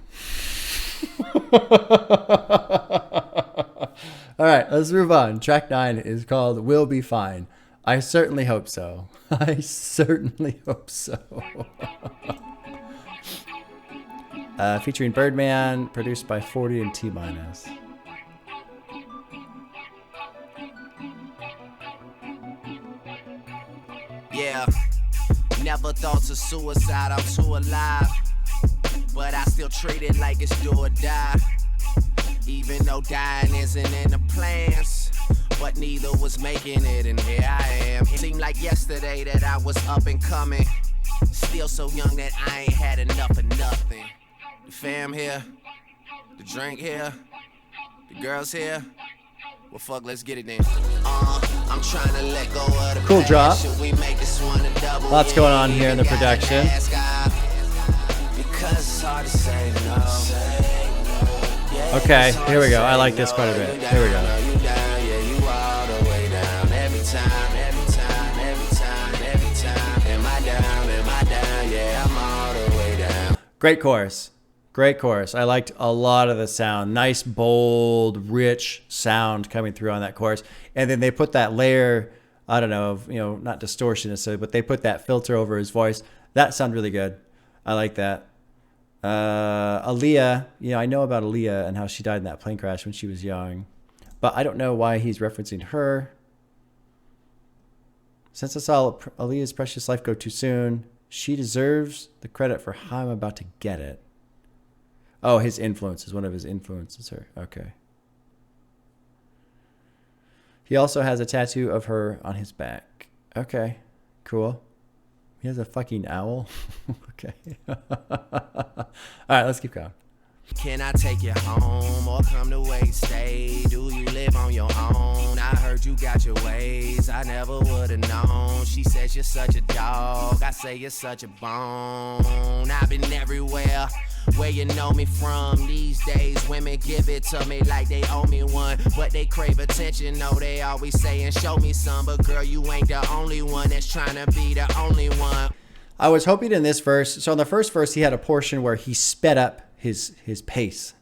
All right, let's move on. Track 9 is called We'll Be Fine. I certainly hope so. Featuring Birdman, produced by 40 and T minus. Yeah, never thoughts of suicide, I'm too alive. But I still treat it like it's do or die. Even though dying isn't in the plans, but neither was making it, and here I am. It seemed like yesterday that I was up and coming. Still feel so young that I ain't had enough of nothing. The fam here, the drink here, the girls here. Well, fuck, let's get it then. I'm trying to let go of the Cool drop. Should we make this one a double? Lots going on here in the production. Because it's hard to say no. Okay, here we go. I like this quite a bit. Here we go. You down, yeah, you all the way down. Every time, every time, every time, every time. Am I down, yeah, I'm all the way down. Great chorus. Great chorus. I liked a lot of the sound. Nice, bold, rich sound coming through on that chorus. And then they put that layer, I don't know, of, not distortion necessarily, but they put that filter over his voice. That sounded really good. I like that. Aaliyah, I know about Aaliyah and how she died in that plane crash when she was young, but I don't know why he's referencing her. Since I saw Aaliyah's precious life go too soon, she deserves the credit for how I'm about to get it. Oh, his influences. One of his influences her. Okay. He also has a tattoo of her on his back. Okay. Cool. He has a fucking owl. Okay. All right, let's keep going. Can I take you home or come to wait, stay? Do you live on your own? I heard you got your ways, I never would've known. She says you're such a dog, I say you're such a bone. I've been everywhere, where you know me from. These days, women give it to me like they owe me one, but they crave attention, no, they always saying show me some. But girl, you ain't the only one that's trying to be the only one. I was hoping in this verse, so in the first verse, he had a portion where he sped up his pace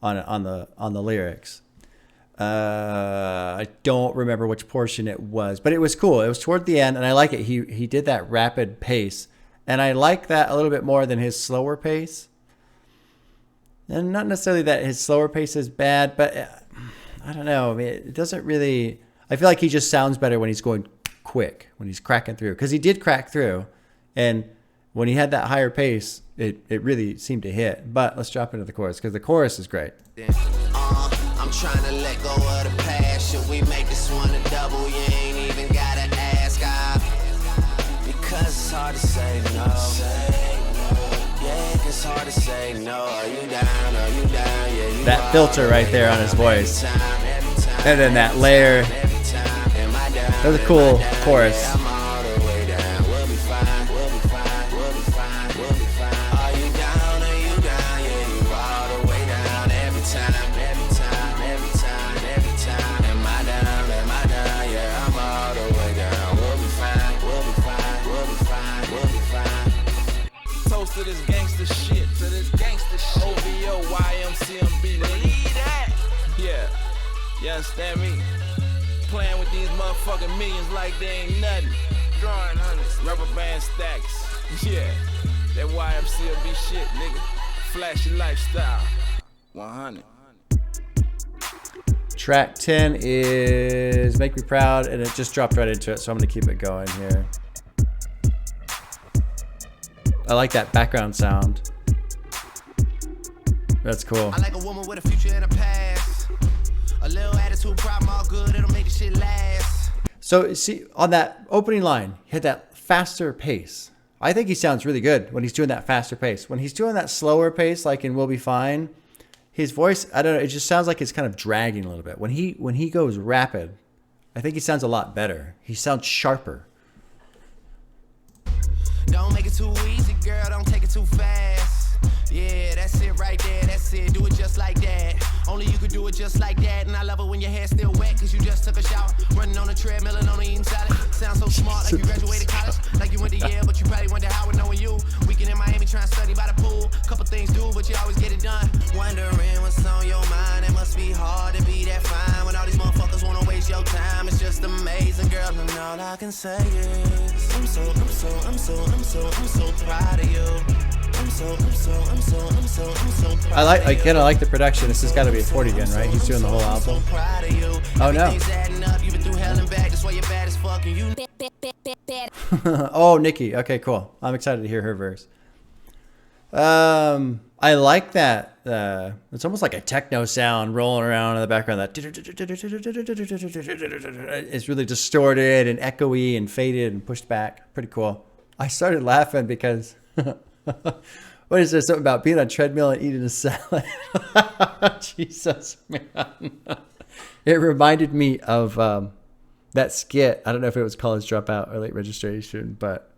on the lyrics. I don't remember which portion it was, but it was cool. It was toward the end, and I like it. He did that rapid pace, and I like that a little bit more than his slower pace. And not necessarily that his slower pace is bad, but I don't know. I mean, it doesn't really. I feel like he just sounds better when he's going quick, when he's cracking through, because he did crack through, and when he had that higher pace, it really seemed to hit. But let's drop into the chorus, because the chorus is great. I'm trying to let go of the past. Should we make this one a double? You ain't even gotta ask. Because it's hard to say no. Yeah, it's hard to say no. Are you down? Are you down? Yeah, you that filter right there on his voice. And then that layer. That was a cool chorus. To this gangster shit, OVO, YMCMB, lead that. Yeah, you understand me? Playing with these motherfucking millions like they ain't nothing. Drawing hundreds, rubber band stacks. Yeah, that YMCMB shit, nigga. Flashy lifestyle. 100. Track 10 is Make Me Proud, and it just dropped right into it, so I'm gonna keep it going here. I like that background sound. That's cool. I like a woman with a future and a past. A little attitude problem, all good, it'll make the shit last. So see, on that opening line, he had that faster pace. I think he sounds really good when he's doing that faster pace. When he's doing that slower pace, like in We'll Be Fine, his voice, I don't know, it just sounds like it's kind of dragging a little bit. When he goes rapid, I think he sounds a lot better. He sounds sharper. Don't make it too easy, girl, don't take it too fast. Yeah, that's it right there, that's it, do it just like that. Only you could do it just like that. And I love it when your hair's still wet, cause you just took a shower. Running on a treadmill and only eating salad. Sounds so smart, like you graduated college. Like you went to Yale, but you probably went to Howard knowing you. Weekend in Miami trying to study by the pool. Couple things do, but you always get it done. Wondering what's on your mind. It must be hard to be that fine when all these motherfuckers wanna waste your time. It's just amazing, girl, and all I can say is I'm so proud of you. I'm so proud. I like the production. This has got to be a 40 again, right? He's doing the whole album. Oh no. Oh, Nikki. Okay, cool. I'm excited to hear her verse. I like that. It's almost like a techno sound rolling around in the background. That it's really distorted and echoey and faded and pushed back. Pretty cool. I started laughing because what is there, something about being on a treadmill and eating a salad? Jesus, man. It reminded me of that skit. I don't know if it was College Dropout or Late Registration, but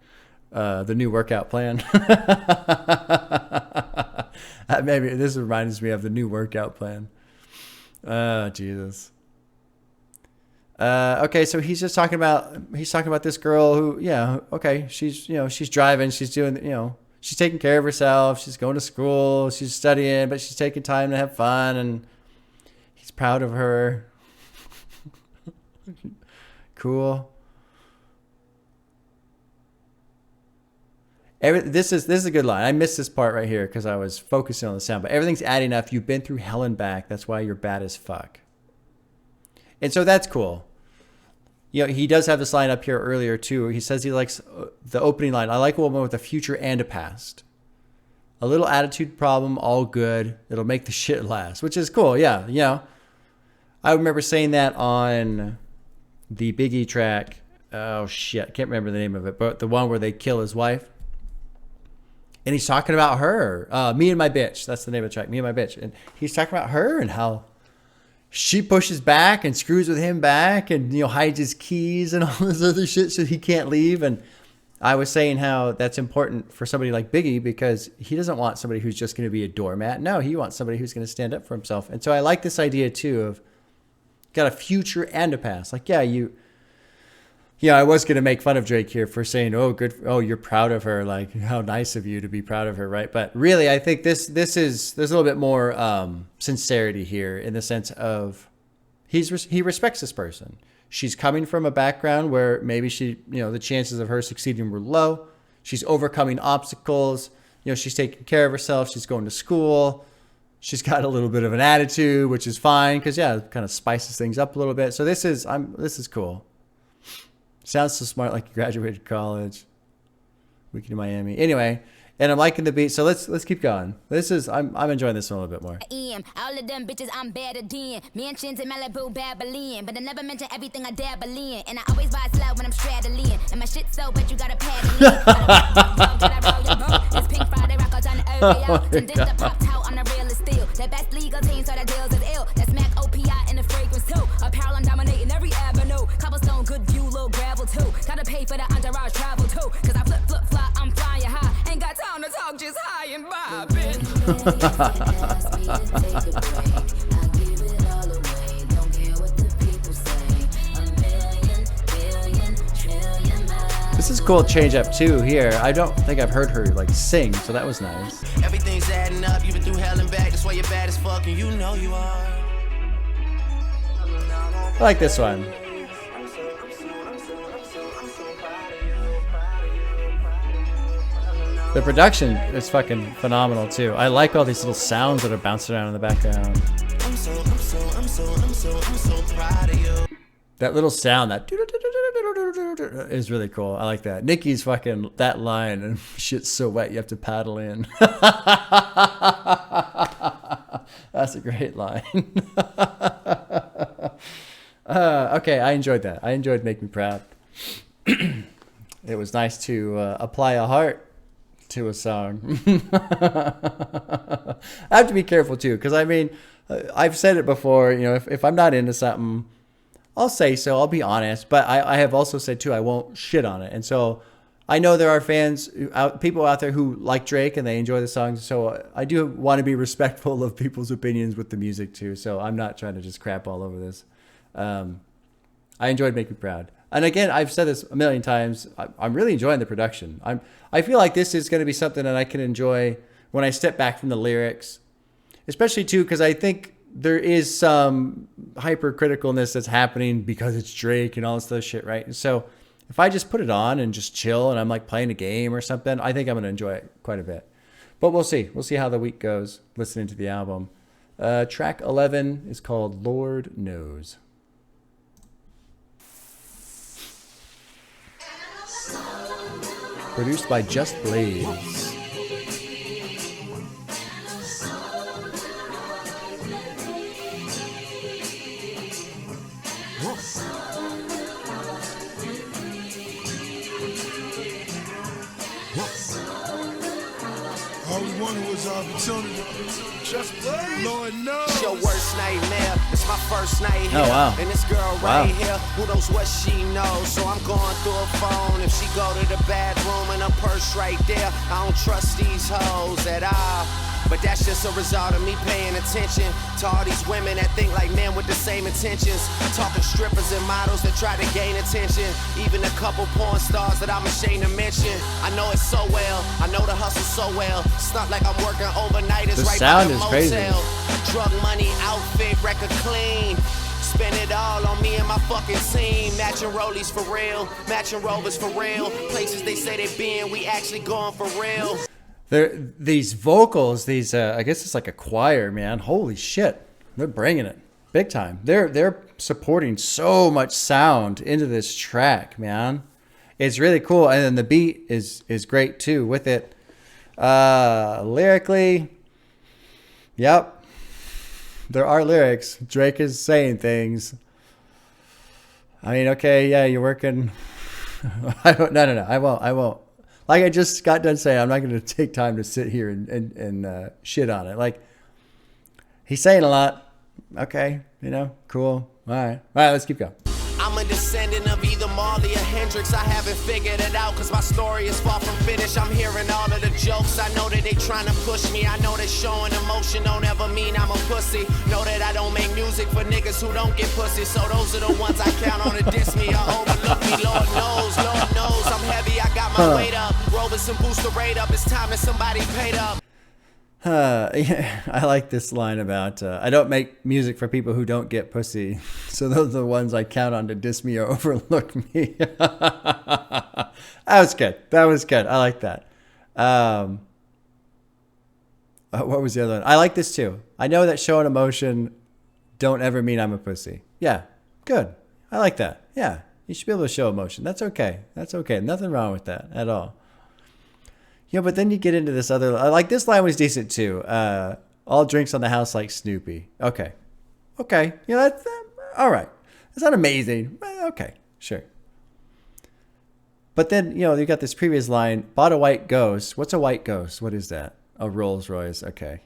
the new workout plan. Maybe this reminds me of the new workout plan. Jesus. Okay, so he's talking about this girl who, yeah, okay, she's driving, she's doing, she's taking care of herself, she's going to school, she's studying, but she's taking time to have fun, and he's proud of her. Cool. This is a good line. I missed this part right here because I was focusing on the sound, but everything's adding up. You've been through hell and back. That's why you're bad as fuck. And so that's cool. He does have this line up here earlier too. He says he likes the opening line. I like a woman with a future and a past. A little attitude problem, all good. It'll make the shit last, which is cool. Yeah, I remember saying that on the Biggie track. Oh shit, I can't remember the name of it, but the one where they kill his wife. And he's talking about her. Me and My Bitch. That's the name of the track. Me and My Bitch. And he's talking about her and how she pushes back and screws with him back and, hides his keys and all this other shit so he can't leave. And I was saying how that's important for somebody like Biggie because he doesn't want somebody who's just going to be a doormat. No, he wants somebody who's going to stand up for himself. And so I like this idea too of got a future and a past. Like, I was going to make fun of Drake here for saying, oh, you're proud of her. Like, how nice of you to be proud of her, right? But really, I think there's a little bit more sincerity here in the sense of he respects this person. She's coming from a background where maybe the chances of her succeeding were low. She's overcoming obstacles. She's taking care of herself. She's going to school. She's got a little bit of an attitude, which is fine because, it kind of spices things up a little bit. So this is cool. Sounds so smart, like you graduated college. Weekend in Miami. Anyway, and I'm liking the beat, so let's keep going. I'm enjoying this one a little bit more. All of them bitches I'm better than. Mansions in Malibu, Babylon, but I never mention everything I dabble in. And I always buy slow when I'm straddling. And my shit so but you gotta pad it. It's Pink Friday, rock out on the OVO. Condensed up, popped out, I'm the realest steel. The best legal team, so that deals is ill. That's Mac OPI in the fragrance too. Apparel, I'm dominating every avenue. Cobblestone, good view, little gravel too. Gotta pay for the entourage travel too. Cause I flip, fly, I'm flying high. Ain't got time to talk, just high and by, bitch. This is cool change up too here. I don't think I've heard her sing, so that was nice. Everything's adding up, you've been through hell and back. That's why you're bad as fuck, and you know you are. I like this one. The production is fucking phenomenal too. I like all these little sounds that are bouncing around in the background. I'm so proud of you. That little sound, that is really cool. I like that. Nicki's fucking that line and shit's so wet you have to paddle in. That's a great line. Okay, I enjoyed that. I enjoyed Make Me Proud. It was nice to apply a heart to a song. I have to be careful too, because I've said it before, if I'm not into something, I'll say so, I'll be honest, but I have also said too, I won't shit on it. And so I know there are people out there who like Drake and they enjoy the songs, so I do want to be respectful of people's opinions with the music too, so I'm not trying to just crap all over this. I enjoyed Make Me Proud. And again, I've said this a million times, I'm really enjoying the production. I feel like this is going to be something that I can enjoy when I step back from the lyrics, especially too, because I think there is some hypercriticalness that's happening because it's Drake and all this other shit, right? And so if I just put it on and just chill and I'm playing a game or something, I think I'm going to enjoy it quite a bit. But we'll see. We'll see how the week goes listening to the album. Track 11 is called Lord Knows. Produced by Just Blaze. was opportunity. Just Lord knows. It's your worst nightmare. It's my first night here. Oh, wow. And this girl right here, who knows what she knows? So I'm going through her phone. If she go to the bathroom and her purse right there, I don't trust these hoes at all. But that's just a result of me paying attention to all these women that think like men with the same intentions. Talking strippers and models that try to gain attention. Even a couple porn stars that I'm ashamed to mention. I know it so well. I know the hustle so well. It's not like I'm working overnight. It's The right sound by the is crazy. motel. Drug money, outfit, record clean. Spend it all on me and my fucking team. Matching rollies for real. Matching rovers for real. Places they say they been, we actually going for real. These vocals, these I guess it's like a choir, man. Holy shit, they're bringing it big time. They're supporting so much sound into this track, man. It's really cool, and then the beat is great too with it. Lyrically, yep, there are lyrics. Drake is saying things. I mean, okay, yeah, you're working. No, I won't. Like I just got done saying, I'm not going to take time to sit here and shit on it. Like, he's saying a lot. Okay, cool. All right, let's keep going. I'm a descendant of either Marley or Hendrix. I haven't figured it out cause my story is far from finished. I'm hearing all of the jokes. I know that they trying to push me. I know that showing emotion don't ever mean I'm a pussy. Know that I don't make music for niggas who don't get pussy. So those are the ones I count on to diss me or overlook me. Lord knows, I'm heavy. I got my weight up. Robinson boost the rate up. It's time that somebody paid up. Yeah, I like this line about I don't make music for people who don't get pussy, so those are the ones I count on to diss me or overlook me. That was good. I like that. What was the other one? I like this too. I know that showing emotion don't ever mean I'm a pussy. Yeah, good. I like that. Yeah, you should be able to show emotion. That's okay. Nothing wrong with that at all. Yeah, but then you get into this other, like this line was decent too. All drinks on the house like Snoopy. Okay. That's all right. It's not amazing. Okay, sure. But then, you got this previous line, bought a white ghost. What's a white ghost? What is that? A Rolls Royce. Okay.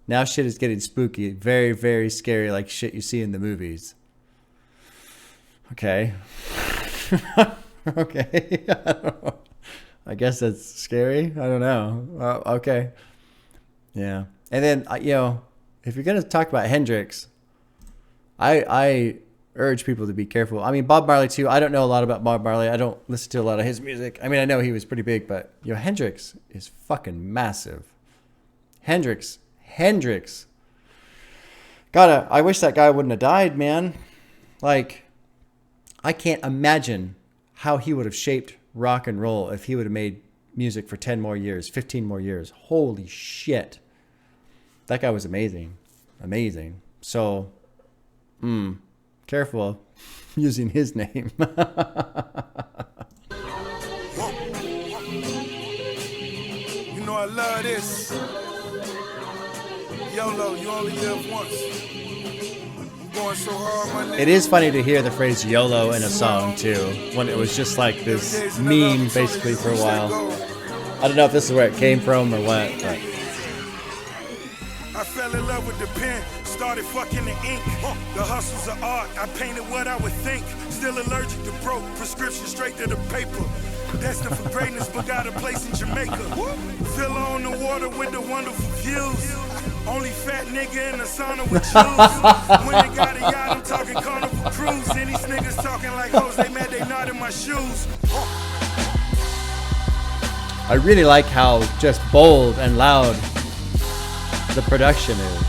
Now shit is getting spooky. Very, very scary, like shit you see in the movies. Okay. Okay. I don't know. I guess that's scary. I don't know. Okay. Yeah. And then, if you're going to talk about Hendrix, I urge people to be careful. I mean, Bob Marley too. I don't know a lot about Bob Marley. I don't listen to a lot of his music. I mean, I know he was pretty big, but, Hendrix is fucking massive. Hendrix. God, I wish that guy wouldn't have died, man. Like, I can't imagine how he would have shaped rock and roll if he would have made music for 10 more years, 15 more years. Holy shit. That guy was amazing. So, careful using his name. You know I love this. YOLO, you only live once. Going so hard, my nigga. It is funny to hear the phrase YOLO in a song too, when it was just like this meme basically for a while. I don't know if this is where it came from or what, but. I fell in love with the pen, started fucking the ink. The hustle's of art, I painted what I would think. Still allergic to broke, prescription straight to the paper. Destined for greatness, but got a place in Jamaica. Fill on the water with the wonderful views. Only fat nigga in the sauna with shoes. When they got a yacht, I'm talking carnival cruise. And these niggas talking like hoes, they mad they not in my shoes. I really like how just bold and loud the production is.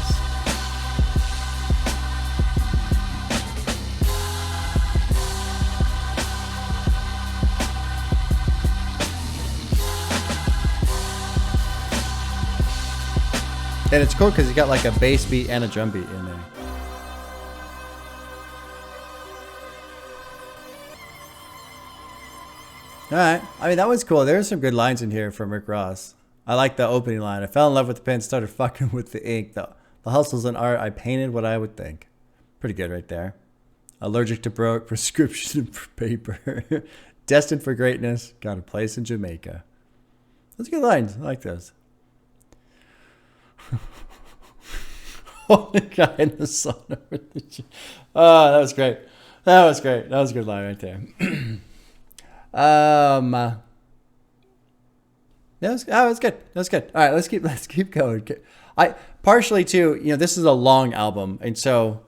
And it's cool because you got like a bass beat and a drum beat in there. All right. I mean, that was cool. There were some good lines in here from Rick Ross. I like the opening line. I fell in love with the pen, started fucking with the ink. The hustle's an art. I painted what I would think. Pretty good right there. Allergic to broke, prescription for paper. Destined for greatness, got a place in Jamaica. Those are good lines. I like those. Only guy in the sun over the. Oh, that was great. That was great. That was a good line right there. That was good. That was good. All right, let's keep going. I partially too, this is a long album, and so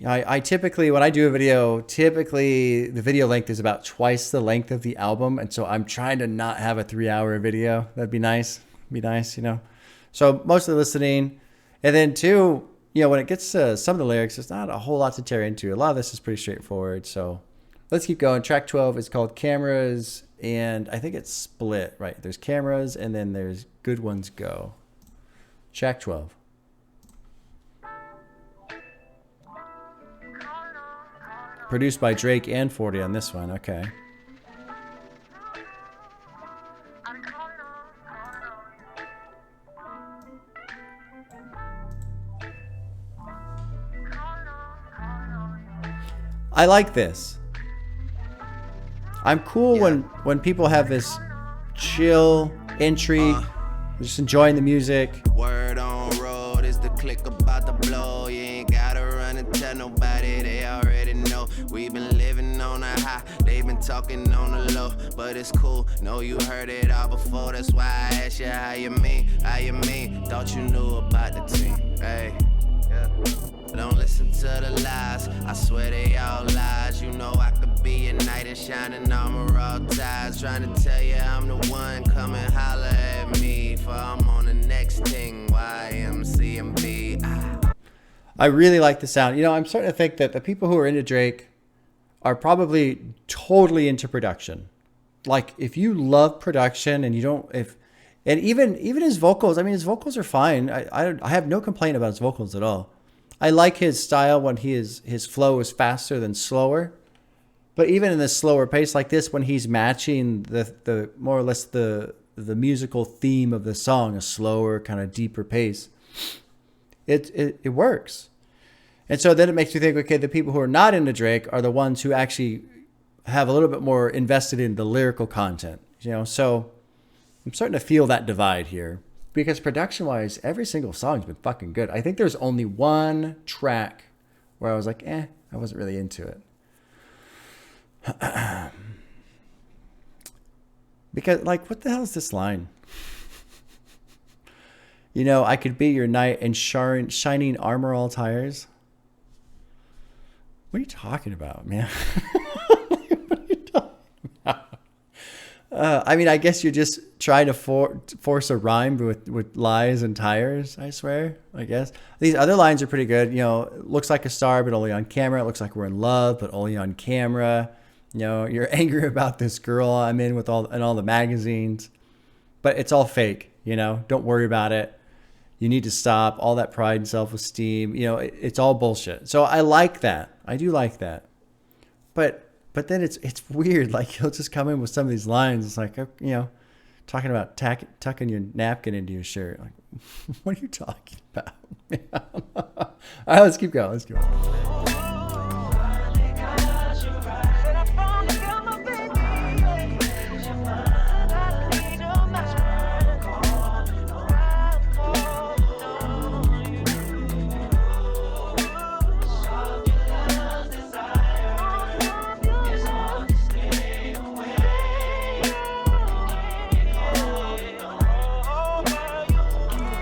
I typically, when I do a video, typically the video length is about twice the length of the album, and so I'm trying to not have a 3-hour video. That'd be nice. So mostly listening, and then too, when it gets to some of the lyrics, there's not a whole lot to tear into. A lot of this is pretty straightforward. So let's keep going. Track 12 is called Cameras, and I think it's split, right? There's Cameras, and then there's Good Ones Go. Track 12. Produced by Drake and 40 on this one. Okay. I like this. I'm cool when people have this chill entry, just enjoying the music. Word on road is the click about to blow. You ain't gotta run and tell nobody, they already know. We've been living on a high, they've been talking on the low, but it's cool. Know you heard it all before, that's why I asked you how you mean. Thought you knew about the team. Hey, yeah. Don't listen to the lies, I swear they all lies. You know I could be a knight in shining armor, all ties. Trying to tell you I'm the one, come and holler at me. For I'm on the next thing, YMCMB. I really like the sound. I'm starting to think that the people who are into Drake are probably totally into production. Like, if you love production and you don't, and even his vocals, his vocals are fine. I have no complaint about his vocals at all. I like his style when his flow is faster than slower. But even in this slower pace like this, when he's matching the more or less the musical theme of the song, a slower, kind of deeper pace, it works. And so then it makes you think, okay, the people who are not into Drake are the ones who actually have a little bit more invested in the lyrical content. So I'm starting to feel that divide here. Because production-wise, every single song's been fucking good. I think there's only one track where I was like, I wasn't really into it. Because, like, what the hell is this line? I could be your knight in shining armor all tires. What are you talking about, man? I guess you're just trying to force a rhyme with lies and tires, I swear, I guess. These other lines are pretty good. Looks like a star, but only on camera. It looks like we're in love, but only on camera. You're angry about this girl I'm in with all the magazines, but it's all fake. Don't worry about it. You need to stop all that pride and self-esteem. It's all bullshit. So I like that. I do like that. But then it's weird. Like, he'll just come in with some of these lines. It's like, talking about tucking your napkin into your shirt. Like, what are you talking about? All right, let's keep going.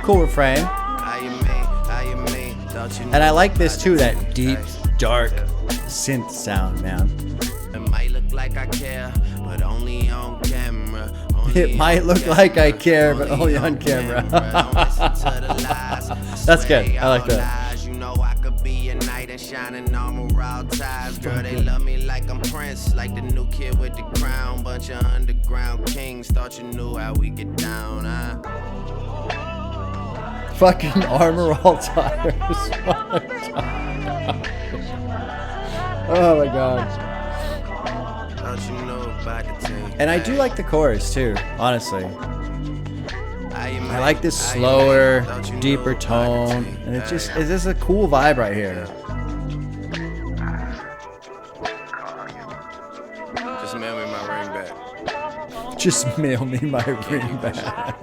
Cool refrain. And I like this too, that deep, dark synth sound, man. It might look like I care, but only on camera. It might look like I care, but only on camera. That's good. I like that. I could be a knight in shining armor, all ties. Girl, they love me like I'm Prince, like the new kid with the crown. Bunch of underground kings, thought you knew how we get down, huh? Fucking armor all tires. Oh my god. And I do like the chorus too, honestly. I like this slower, deeper tone, and it's just a cool vibe right here. Just mail me my ring back. Just mail me my ring back.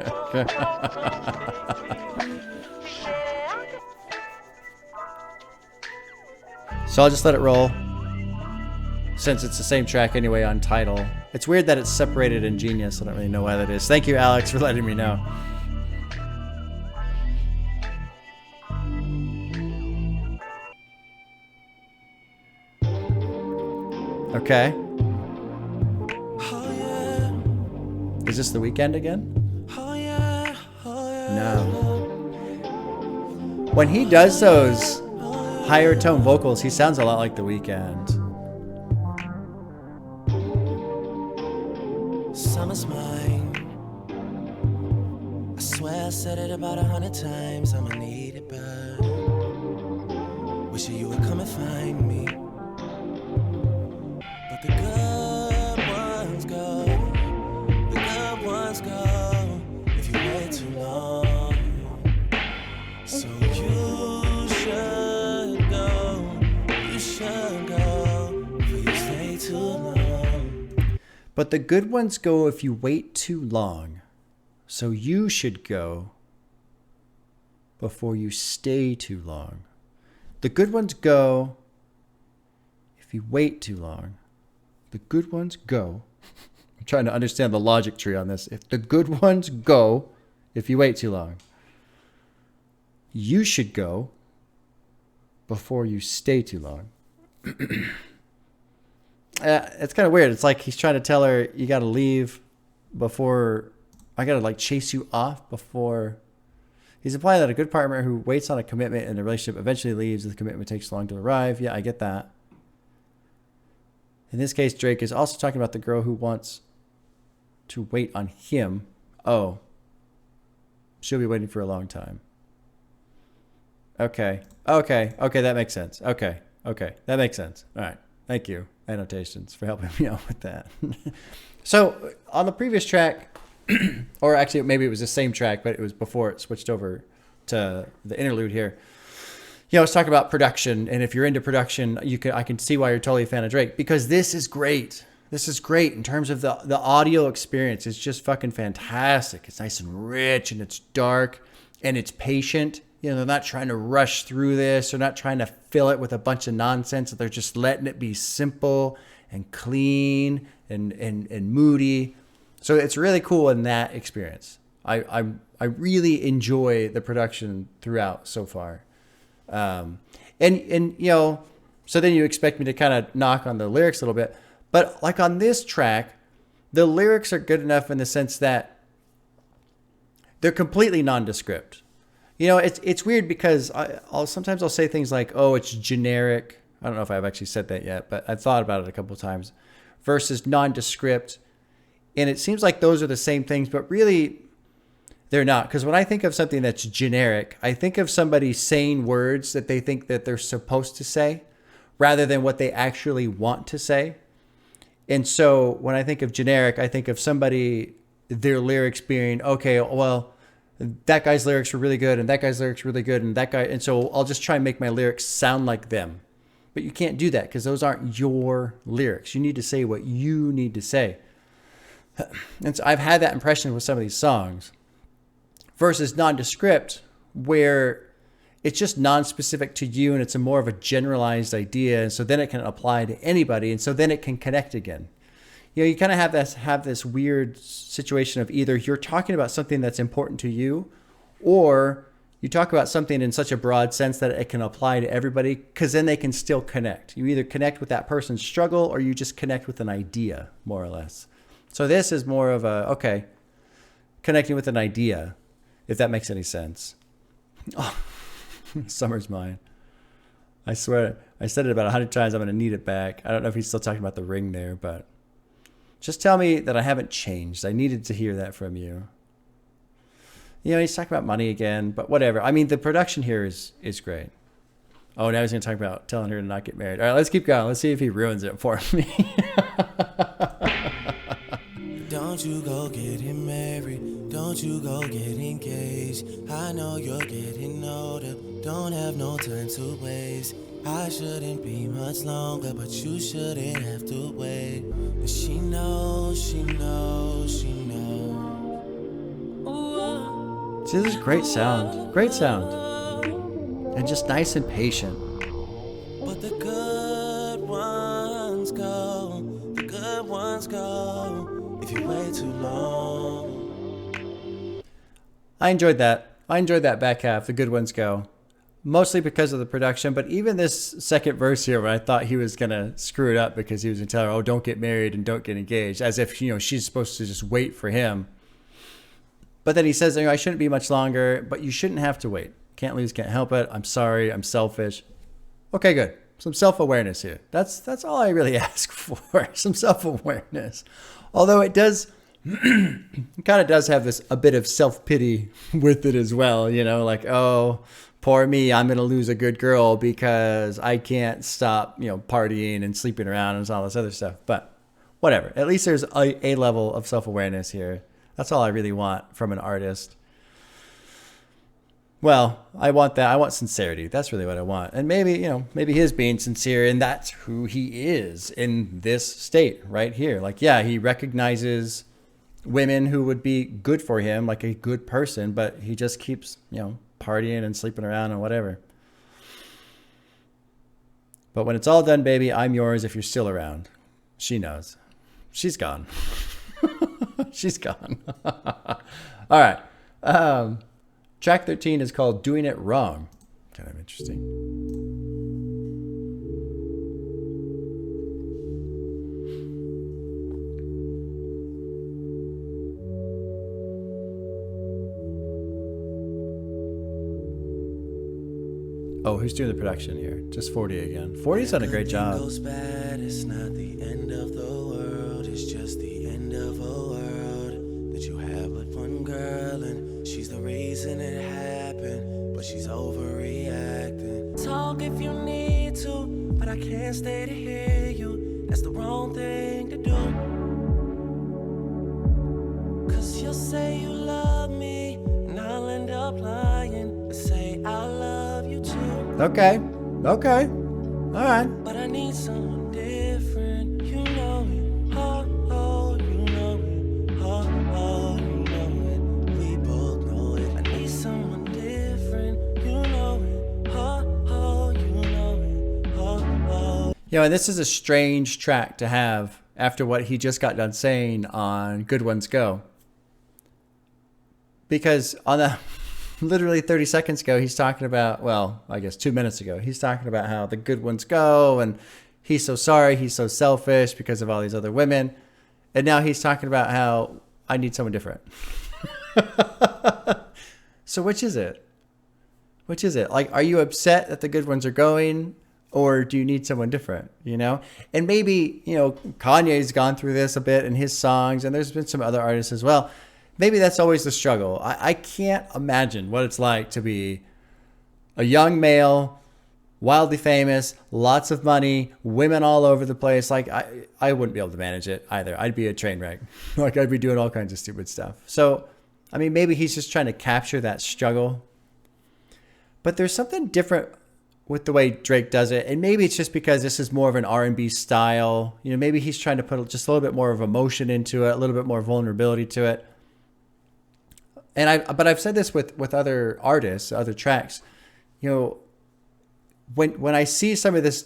So I'll just let it roll, since it's the same track anyway on Tidal. It's weird that it's separated in Genius. I don't really know why that is. Thank you, Alex, for letting me know. Okay. Is this The Weeknd again? No. When he does those higher tone vocals, he sounds a lot like The Weeknd. Summer's mine. I swear I said it about 100 times. I'ma need it back. Wishing you would come and find me. But the good ones go. The good ones go. If you wait too long. So you should go. You should go. Before you stay too long. But the good ones go if you wait too long. So you should go before you stay too long. The good ones go if you wait too long. The good ones go. I'm trying to understand the logic tree on this. If the good ones go if you wait too long. You should go before you stay too long. It's kind of weird. It's like he's trying to tell her, you got to leave before, I got to like chase you off before. He's implying that a good partner who waits on a commitment in a relationship eventually leaves if the commitment takes long to arrive. Yeah, I get that. In this case, Drake is also talking about the girl who wants to wait on him. Oh, she'll be waiting for a long time. Okay. That makes sense. Okay, that makes sense. All right. Thank you, Annotations, for helping me out with that. So on the previous track, or actually maybe it was the same track, but it was before it switched over to the interlude here. You know, I was talking about production, and if you're into production, I can see why you're totally a fan of Drake, because this is great. This is great in terms of the audio experience. It's just fucking fantastic. It's nice and rich, and it's dark, and it's patient. You know, they're not trying to rush through this. They're not trying to fill it with a bunch of nonsense. They're just letting it be simple and clean and moody. So it's really cool in that experience. I really enjoy the production throughout so far. And you know, so then you expect me to kind of knock on the lyrics a little bit. But like on this track, the lyrics are good enough in the sense that they're completely nondescript. You know, it's weird because sometimes I'll say things like, oh, it's generic. I don't know if I've actually said that yet, but I've thought about it a couple of times. Versus nondescript. And it seems like those are the same things, but really they're not. Because when I think of something that's generic, I think of somebody saying words that they think that they're supposed to say rather than what they actually want to say. And so when I think of generic, I think of somebody, their lyrics being, okay, well, that guy's lyrics were really good and that guy's lyrics were really good and that guy, and so I'll just try and make my lyrics sound like them. But you can't do that because those aren't your lyrics. You need to say what you need to say. And so I've had that impression with some of these songs versus nondescript, where it's just non-specific to you and it's a more of a generalized idea. And so then it can apply to anybody. And so then it can connect again. You know, you kind of have this weird situation of either you're talking about something that's important to you, or you talk about something in such a broad sense that it can apply to everybody, because then they can still connect. You either connect with that person's struggle or you just connect with an idea, more or less. So this is more of connecting with an idea, if that makes any sense. Oh, Summer's mine. I swear, I said it about 100 times. I'm going to need it back. I don't know if he's still talking about the ring there, but just tell me that I haven't changed. I needed to hear that from you. You know, he's talking about money again, but whatever. I mean, the production here is great. Oh, now he's going to talk about telling her to not get married. All right, let's keep going. Let's see if he ruins it for me. Don't you go getting married. Don't you go get engaged. I know you're getting older. Don't have no time to waste. I shouldn't be much longer, but you shouldn't have to wait. And she knows, she knows, she knows. See, this is great sound. Great sound. And just nice and patient. But the good long. I enjoyed that. I enjoyed that back half, The Good Ones Go. Mostly because of the production, but even this second verse here, where I thought he was going to screw it up because he was going to tell her, oh, don't get married and don't get engaged, as if, you know, she's supposed to just wait for him. But then he says, you know, I shouldn't be much longer, but you shouldn't have to wait. Can't lose, can't help it. I'm sorry, I'm selfish. Okay, good. Some self-awareness here. That's all I really ask for, some self-awareness. Although it does, it kind of does have a bit of self-pity with it as well, you know, like, oh, poor me, I'm going to lose a good girl because I can't stop, you know, partying and sleeping around and all this other stuff. But whatever. At least there's a level of self-awareness here. That's all I really want from an artist. Well, I want that. I want sincerity. That's really what I want. And maybe, you know, maybe he is being sincere and that's who he is in this state right here. Like, yeah, he recognizes women who would be good for him, like a good person, but he just keeps, you know, partying and sleeping around and whatever. But when it's all done, baby, I'm yours if you're still around. She knows. She's gone. She's gone. All right. Track 13 is called Doing It Wrong. Kind of interesting. Oh, who's doing the production here? Just 40 again. 40's done a great job. Goes bad, it's not the end of the world. It's just the end of a world that you have with one girl, and she's the reason it happened, but she's overreacting. Talk if you need to, but I can't stay to hear you. That's the wrong thing to do. 'Cause you'll say you love me, and I'll end up lying and say I love you too. Okay. Okay. All right. But I need someone different, you know it. Oh, oh, you know it. Oh, oh, you know it. We both know it. I need someone different, you know it. Oh, oh, you know it. Oh, oh. You know, and this is a strange track to have after what he just got done saying on Good Ones Go. Because on the literally 30 seconds ago, he's talking about, well, I guess 2 minutes ago, he's talking about how the good ones go and he's so sorry, he's so selfish because of all these other women. And now he's talking about how I need someone different. So which is it? Which is it? Like, are you upset that the good ones are going, or do you need someone different, you know? And maybe, you know, Kanye's gone through this a bit in his songs, and there's been some other artists as well. Maybe that's always the struggle. I can't imagine what it's like to be a young male, wildly famous, lots of money, women all over the place. Like, I wouldn't be able to manage it either. I'd be a train wreck. Like, I'd be doing all kinds of stupid stuff. So, I mean, maybe he's just trying to capture that struggle. But there's something different with the way Drake does it. And maybe it's just because this is more of an R&B style. You know, maybe he's trying to put just a little bit more of emotion into it, a little bit more vulnerability to it. But I've said this with other artists, other tracks, you know, when I see some of this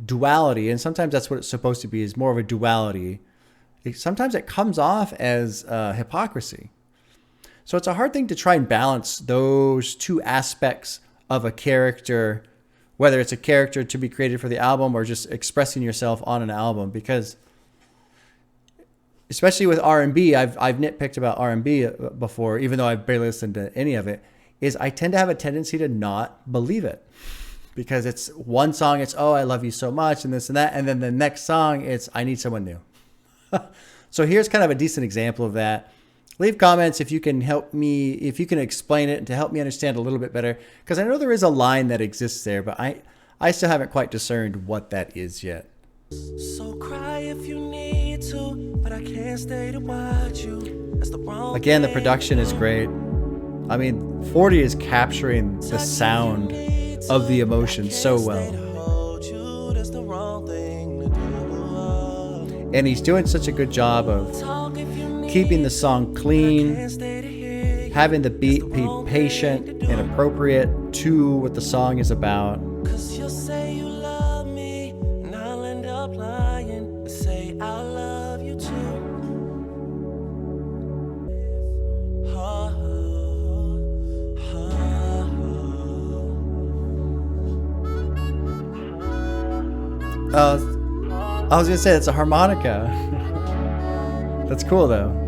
duality, and sometimes that's what it's supposed to be, is more of a duality. Sometimes it comes off as hypocrisy. So it's a hard thing to try and balance those two aspects of a character, whether it's a character to be created for the album or just expressing yourself on an album, because especially with R&B, I've nitpicked about R&B before, even though I've barely listened to any of it, is I tend to have a tendency to not believe it. Because it's one song, it's, oh, I love you so much, and this and that. And then the next song, it's, I need someone new. So here's kind of a decent example of that. Leave comments if you can help me, if you can explain it to help me understand a little bit better. Because I know there is a line that exists there, but I still haven't quite discerned what that is yet. So cry if you need to, but I can't stay to watch you. That's the wrong Again, the production is great. I mean, 40 is capturing the sound of the emotion so well. And he's doing such a good job of keeping the song clean, having the beat be patient and appropriate to what the song is about. I was gonna say it's a harmonica. That's cool though.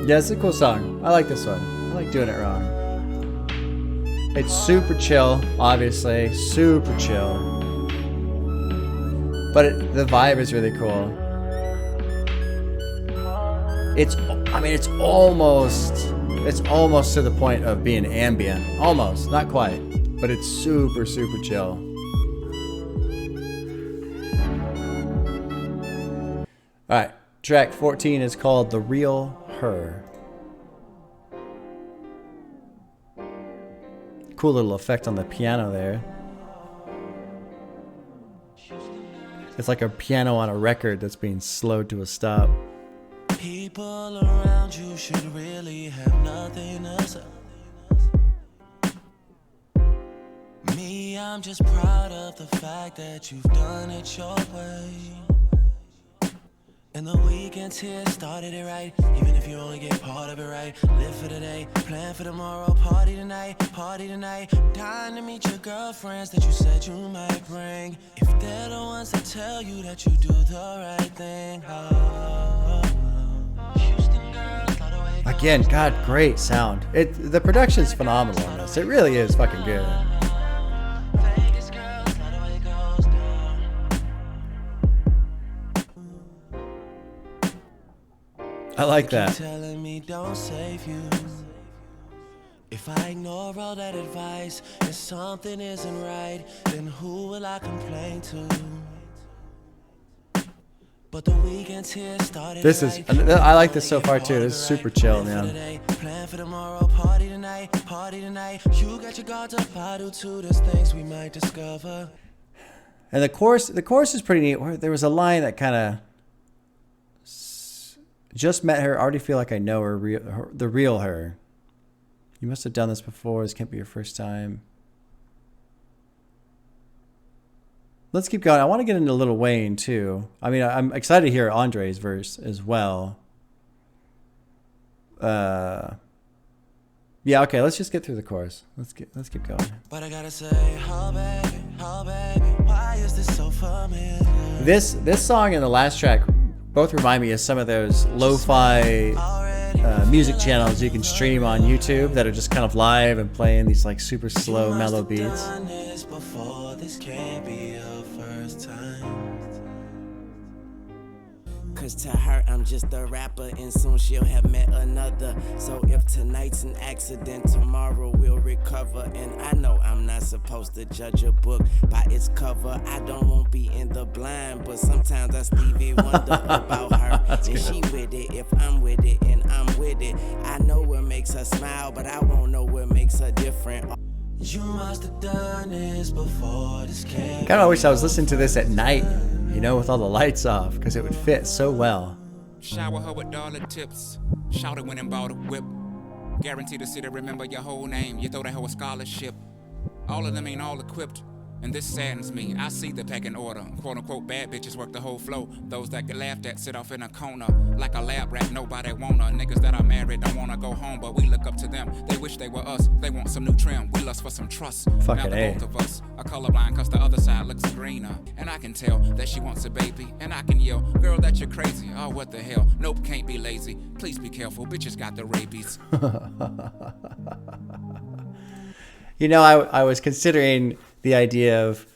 Yeah, it's a cool song. I like this one. I like Doing It Wrong. It's super chill, obviously. Super chill. But the vibe is really cool. It's almost to the point of being ambient. Almost, not quite. But it's super, super chill. Alright, track 14 is called The Real Her. Cool little effect on the piano there. It's like a piano on a record that's being slowed to a stop. People around you should really have nothing to say. Me, I'm just proud of the fact that you've done it your way. And the weekends here started it right. Even if you only get part of it right. Live for today, plan for tomorrow. Party tonight, dying to meet your girlfriends that you said you might bring. If they're the ones that tell you that you do the right thing. Again, God, great sound. The production's phenomenal on this. It really is fucking good. I like that. Telling me don't save you. If I ignore all that advice and something isn't right, then who will I complain to? But the weekends here started. I like this so far too. This is super chill, man. Plan for tomorrow, party tonight. You got your guards up, I do too. There's things we might discover. And the chorus is pretty neat. There was a line that kind of just met her, already feel like I know her, the real her. You must have done this before. This can't be your first time. Let's keep going. I want to get into Lil Wayne too. I mean, I'm excited to hear Andre's verse as well. Yeah, okay. Let's just get through the chorus. Let's keep going. But I gotta say, oh baby, why is this so familiar? This song and the last track both remind me of some of those lo-fi music channels you can stream on YouTube that are just kind of live and playing these like super slow mellow beats. This can't be your first time. Cause to her I'm just a rapper and soon she'll have met another. So if tonight's an accident, tomorrow we'll recover. And I know I'm not supposed to judge a book by its cover. I don't want to be in the blind, but sometimes I Stevie wonder about her. And she with it if I'm with it and I'm with it. I know what makes her smile, but I won't know what makes her different. You must have done this before. This can't. Kind of wish I was listening to this at night, you know, with all the lights off, because it would fit so well. Shower her with dollar tips. Shout it when and bought a whip. Guaranteed the city remember your whole name. You throw that hoe a scholarship. All of them ain't all equipped. And this saddens me. I see the pecking order. Quote unquote bad bitches work the whole flow. Those that get laughed at sit off in a corner. Like a lab rat, nobody wanna. Niggas that are married don't wanna go home, but we look up to them. They wish they were us. They want some new trim. We lust for some trust. Fucking now the both of us are colorblind cause the other side looks greener. And I can tell that she wants a baby. And I can yell, girl, that you're crazy. Oh, what the hell? Nope, can't be lazy. Please be careful. Bitches got the rabies. You know, I was considering the idea of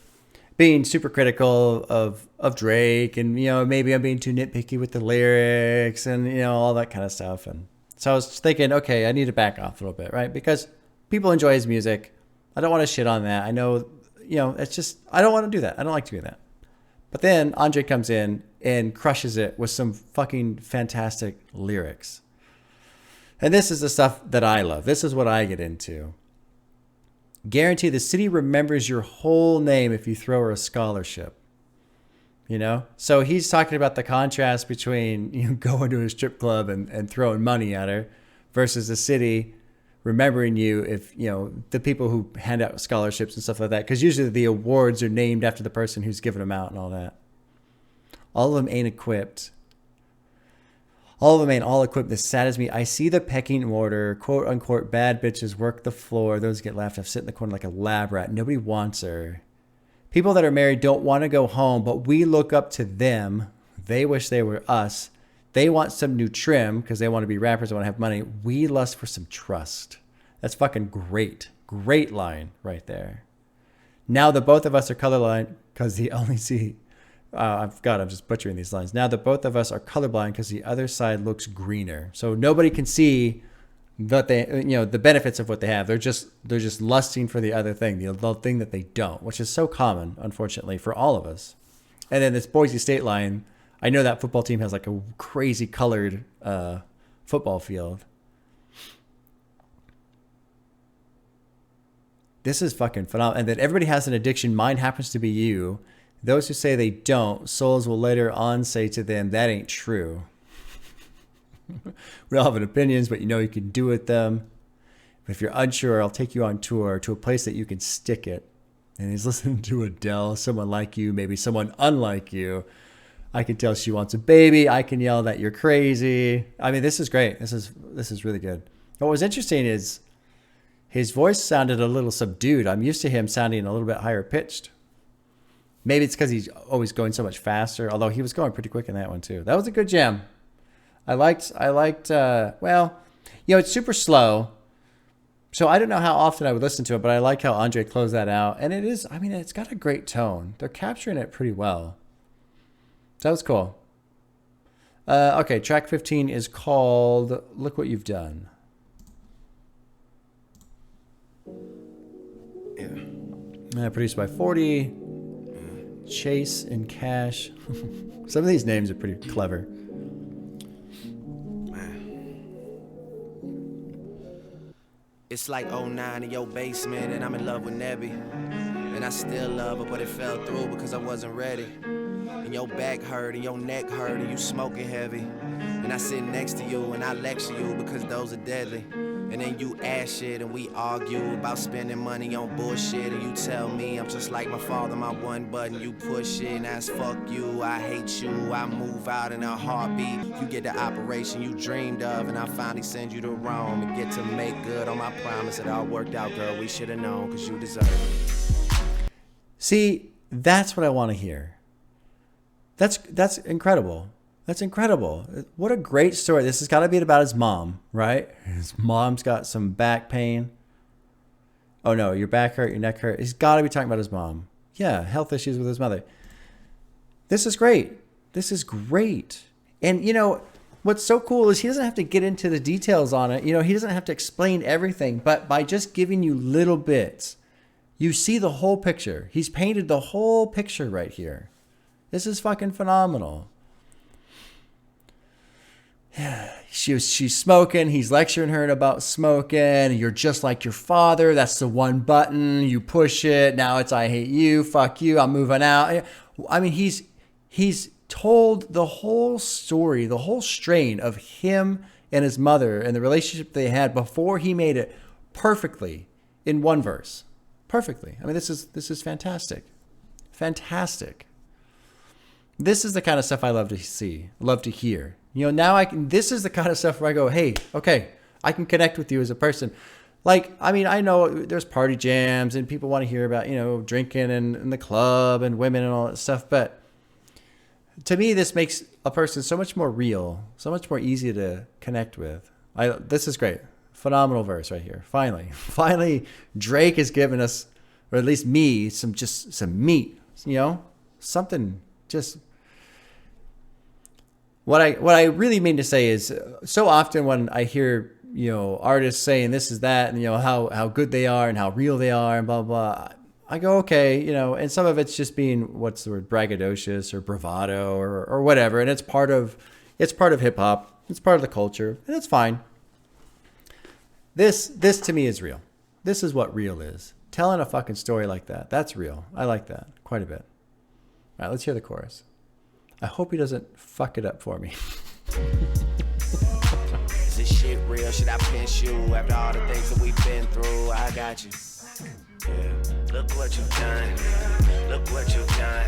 being super critical of Drake, and, you know, maybe I'm being too nitpicky with the lyrics and, you know, all that kind of stuff. And so I was thinking, okay, I need to back off a little bit, right? Because people enjoy his music. I don't want to shit on that. I know, you know, it's just, I don't want to do that. I don't like doing that. But then Andre comes in and crushes it with some fucking fantastic lyrics. And this is the stuff that I love. This is what I get into. Guarantee the city remembers your whole name if you throw her a scholarship. You know? So he's talking about the contrast between, you know, going to a strip club and throwing money at her versus the city remembering you if, you know, the people who hand out scholarships and stuff like that. Because usually the awards are named after the person who's giving them out and all that. All of them ain't equipped. All of them ain't all equipped. This saddens me. I see the pecking order. Quote unquote, bad bitches work the floor. Those get laughed at. Sit in the corner like a lab rat. Nobody wants her. People that are married don't want to go home, but we look up to them. They wish they were us. They want some new trim because they want to be rappers. They want to have money. We lust for some trust. That's fucking great. Great line right there. Now the both of us are colorblind because the only see... I'm just butchering these lines. Now that both of us are colorblind because the other side looks greener. So nobody can see that the benefits of what they have. They're just lusting for the other thing, the thing that they don't, which is so common, unfortunately, for all of us. And then this Boise State line, I know that football team has like a crazy colored football field. This is fucking phenomenal. And then everybody has an addiction. Mine happens to be you. Those who say they don't, souls will later on say to them, that ain't true. We all have opinions, but you can do with them. But if you're unsure, I'll take you on tour to a place that you can stick it. And he's listening to Adele, someone like you, maybe someone unlike you. I can tell she wants a baby. I can yell that you're crazy. I mean, this is great. This is really good. What was interesting is his voice sounded a little subdued. I'm used to him sounding a little bit higher pitched. Maybe it's because he's always going so much faster, although he was going pretty quick in that one too. That was a good jam. I liked, it's super slow. So I don't know how often I would listen to it, but I like how Andre closed that out. And it's got a great tone. They're capturing it pretty well. That was cool. Okay, track 15 is called Look What You've Done. Yeah. Produced by 40. Chase and Cash. Some of these names are pretty clever. It's like 09 in your basement and I'm in love with Nebby. And I still love her, but it fell through because I wasn't ready. And your back hurt and your neck hurt and you smoking heavy. And I sit next to you and I lecture you because those are deadly. And then you ask shit and we argue about spending money on bullshit. And you tell me I'm just like my father, my one button, you push it. And that's fuck you, I hate you, I move out in a heartbeat. You get the operation you dreamed of and I finally send you to Rome. And get to make good on my promise. It all worked out, girl, we should have known because you deserve it. See, that's what I want to hear. That's incredible. That's incredible. What a great story. This has got to be about his mom, right? His mom's got some back pain. Oh no, your back hurt, your neck hurt. He's got to be talking about his mom. Yeah, health issues with his mother. This is great. This is great. And what's so cool is he doesn't have to get into the details on it. He doesn't have to explain everything, but by just giving you little bits, you see the whole picture. He's painted the whole picture right here. This is fucking phenomenal. She's smoking. He's lecturing her about smoking. You're just like your father. That's the one button. You push it. Now it's I hate you. Fuck you. I'm moving out. I mean, he's told the whole story, the whole strain of him and his mother and the relationship they had before he made it perfectly in one verse. Perfectly. I mean, this is fantastic. Fantastic. This is the kind of stuff I love to see, love to hear. Now this is the kind of stuff where I go, hey, okay, I can connect with you as a person. Like, I mean, I know there's party jams and people want to hear about, drinking and the club and women and all that stuff. But to me, this makes a person so much more real, so much more easy to connect with. This is great. Phenomenal verse right here. Finally, Drake has given us, or at least me, some meat, something just... What I really mean to say is, so often when I hear artists saying this is that and how good they are and how real they are and blah blah, I go okay, and some of it's just being what's the word, braggadocious or bravado or whatever, and it's part of hip hop, it's part of the culture, and it's fine. This to me is real. This is what real is. Telling a fucking story like that's real. I like that quite a bit. All right, let's hear the chorus. I hope he doesn't fuck it up for me. Is this shit real? Should I pinch you? After all the things that we've been through, I got you. Yeah. Look what you've done. Look what you've done.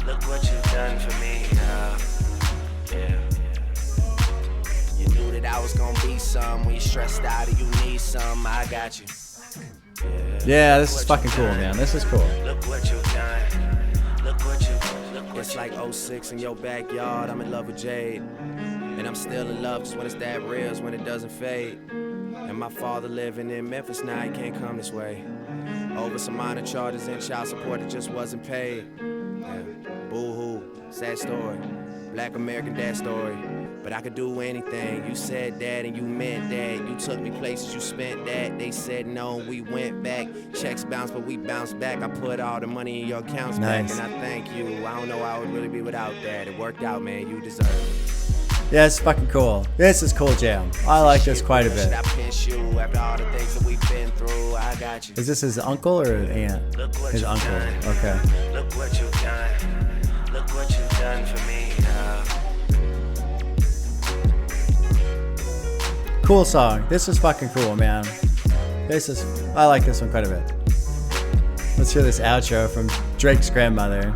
Look what you've done for me. Yeah. gon' be some. We stressed out and you need some, I got you. Yeah, this is fucking cool, man. This is cool. Look what you done. Look what you. It's like 06 in your backyard. I'm in love with Jade. And I'm still in love just when it's that real, it's when it doesn't fade. And my father living in Memphis now, he can't come this way. Over some minor charges and child support that just wasn't paid. Yeah. Boo-hoo, sad story. Black American dad story. But I could do anything. You said that and you meant that. You took me places, you spent that. They said no, we went back. Checks bounced, but we bounced back. I put all the money in your accounts back, and I thank you. I don't know how I would really be without that. It worked out, man. You deserve it. Yeah, it's fucking cool. This is cool jam. I like this quite a bit. Is this his uncle or his aunt? His uncle. Okay. Look what you done. Look what you done for me. Cool song. This is fucking cool, man. I like this one quite a bit. Let's hear this outro from Drake's grandmother.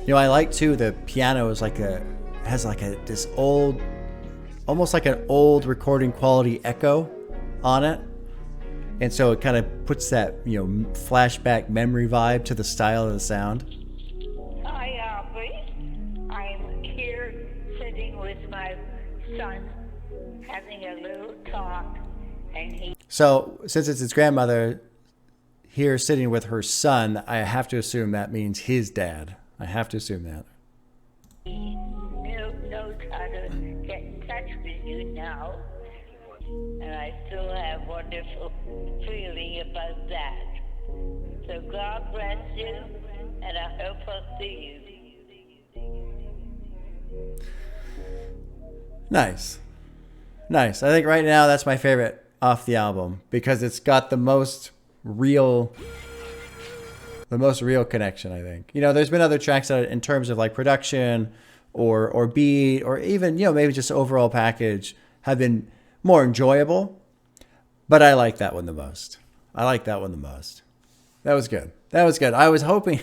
You know, I like too, the piano is this old, almost like an old recording quality echo on it. And so it kind of puts that, you know, flashback memory vibe to the style of the sound. Hi, Albie. I'm here sitting with my son, having a little talk, and he... So, since it's his grandmother here sitting with her son, I have to assume that means his dad. I have to assume that. He knows how to get in touch with you now, and I still have wonderful feeling about that. So God bless you, and I hope I'll see you. Nice. I think right now that's my favorite off the album because it's got the most real connection, I think. You know, there's been other tracks that in terms of like production or beat or even, you know, maybe just overall package have been more enjoyable, but I like that one the most. That was good. I was hoping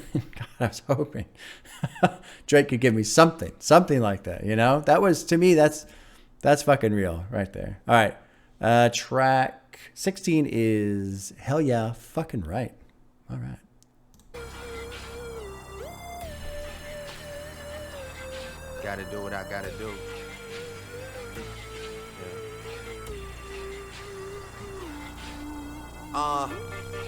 Drake could give me something like that, you know? That was, to me, that's fucking real right there. All right. Track 16 is Hell Yeah Fucking Right. All right. Gotta do what I gotta do.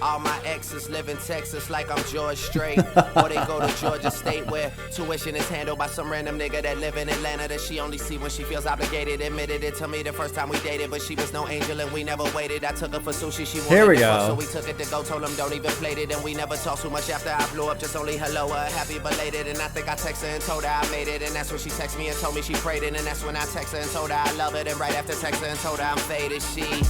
All my exes live in Texas like I'm George Strait. Or they go to Georgia State where tuition is handled by some random nigga that live in Atlanta that she only see when she feels obligated. Admitted it to me the first time we dated, but she was no angel and we never waited. I took her for sushi, she wanted Here we it go. So we took it to go, told him don't even plate it. And we never talked too much after I blew up, just only hello, happy belated. And I think I texted her and told her I made it. And that's when she texted me and told me she prayed it. And that's when I texted her and told her I love it. And right after texting her and told her I'm faded, she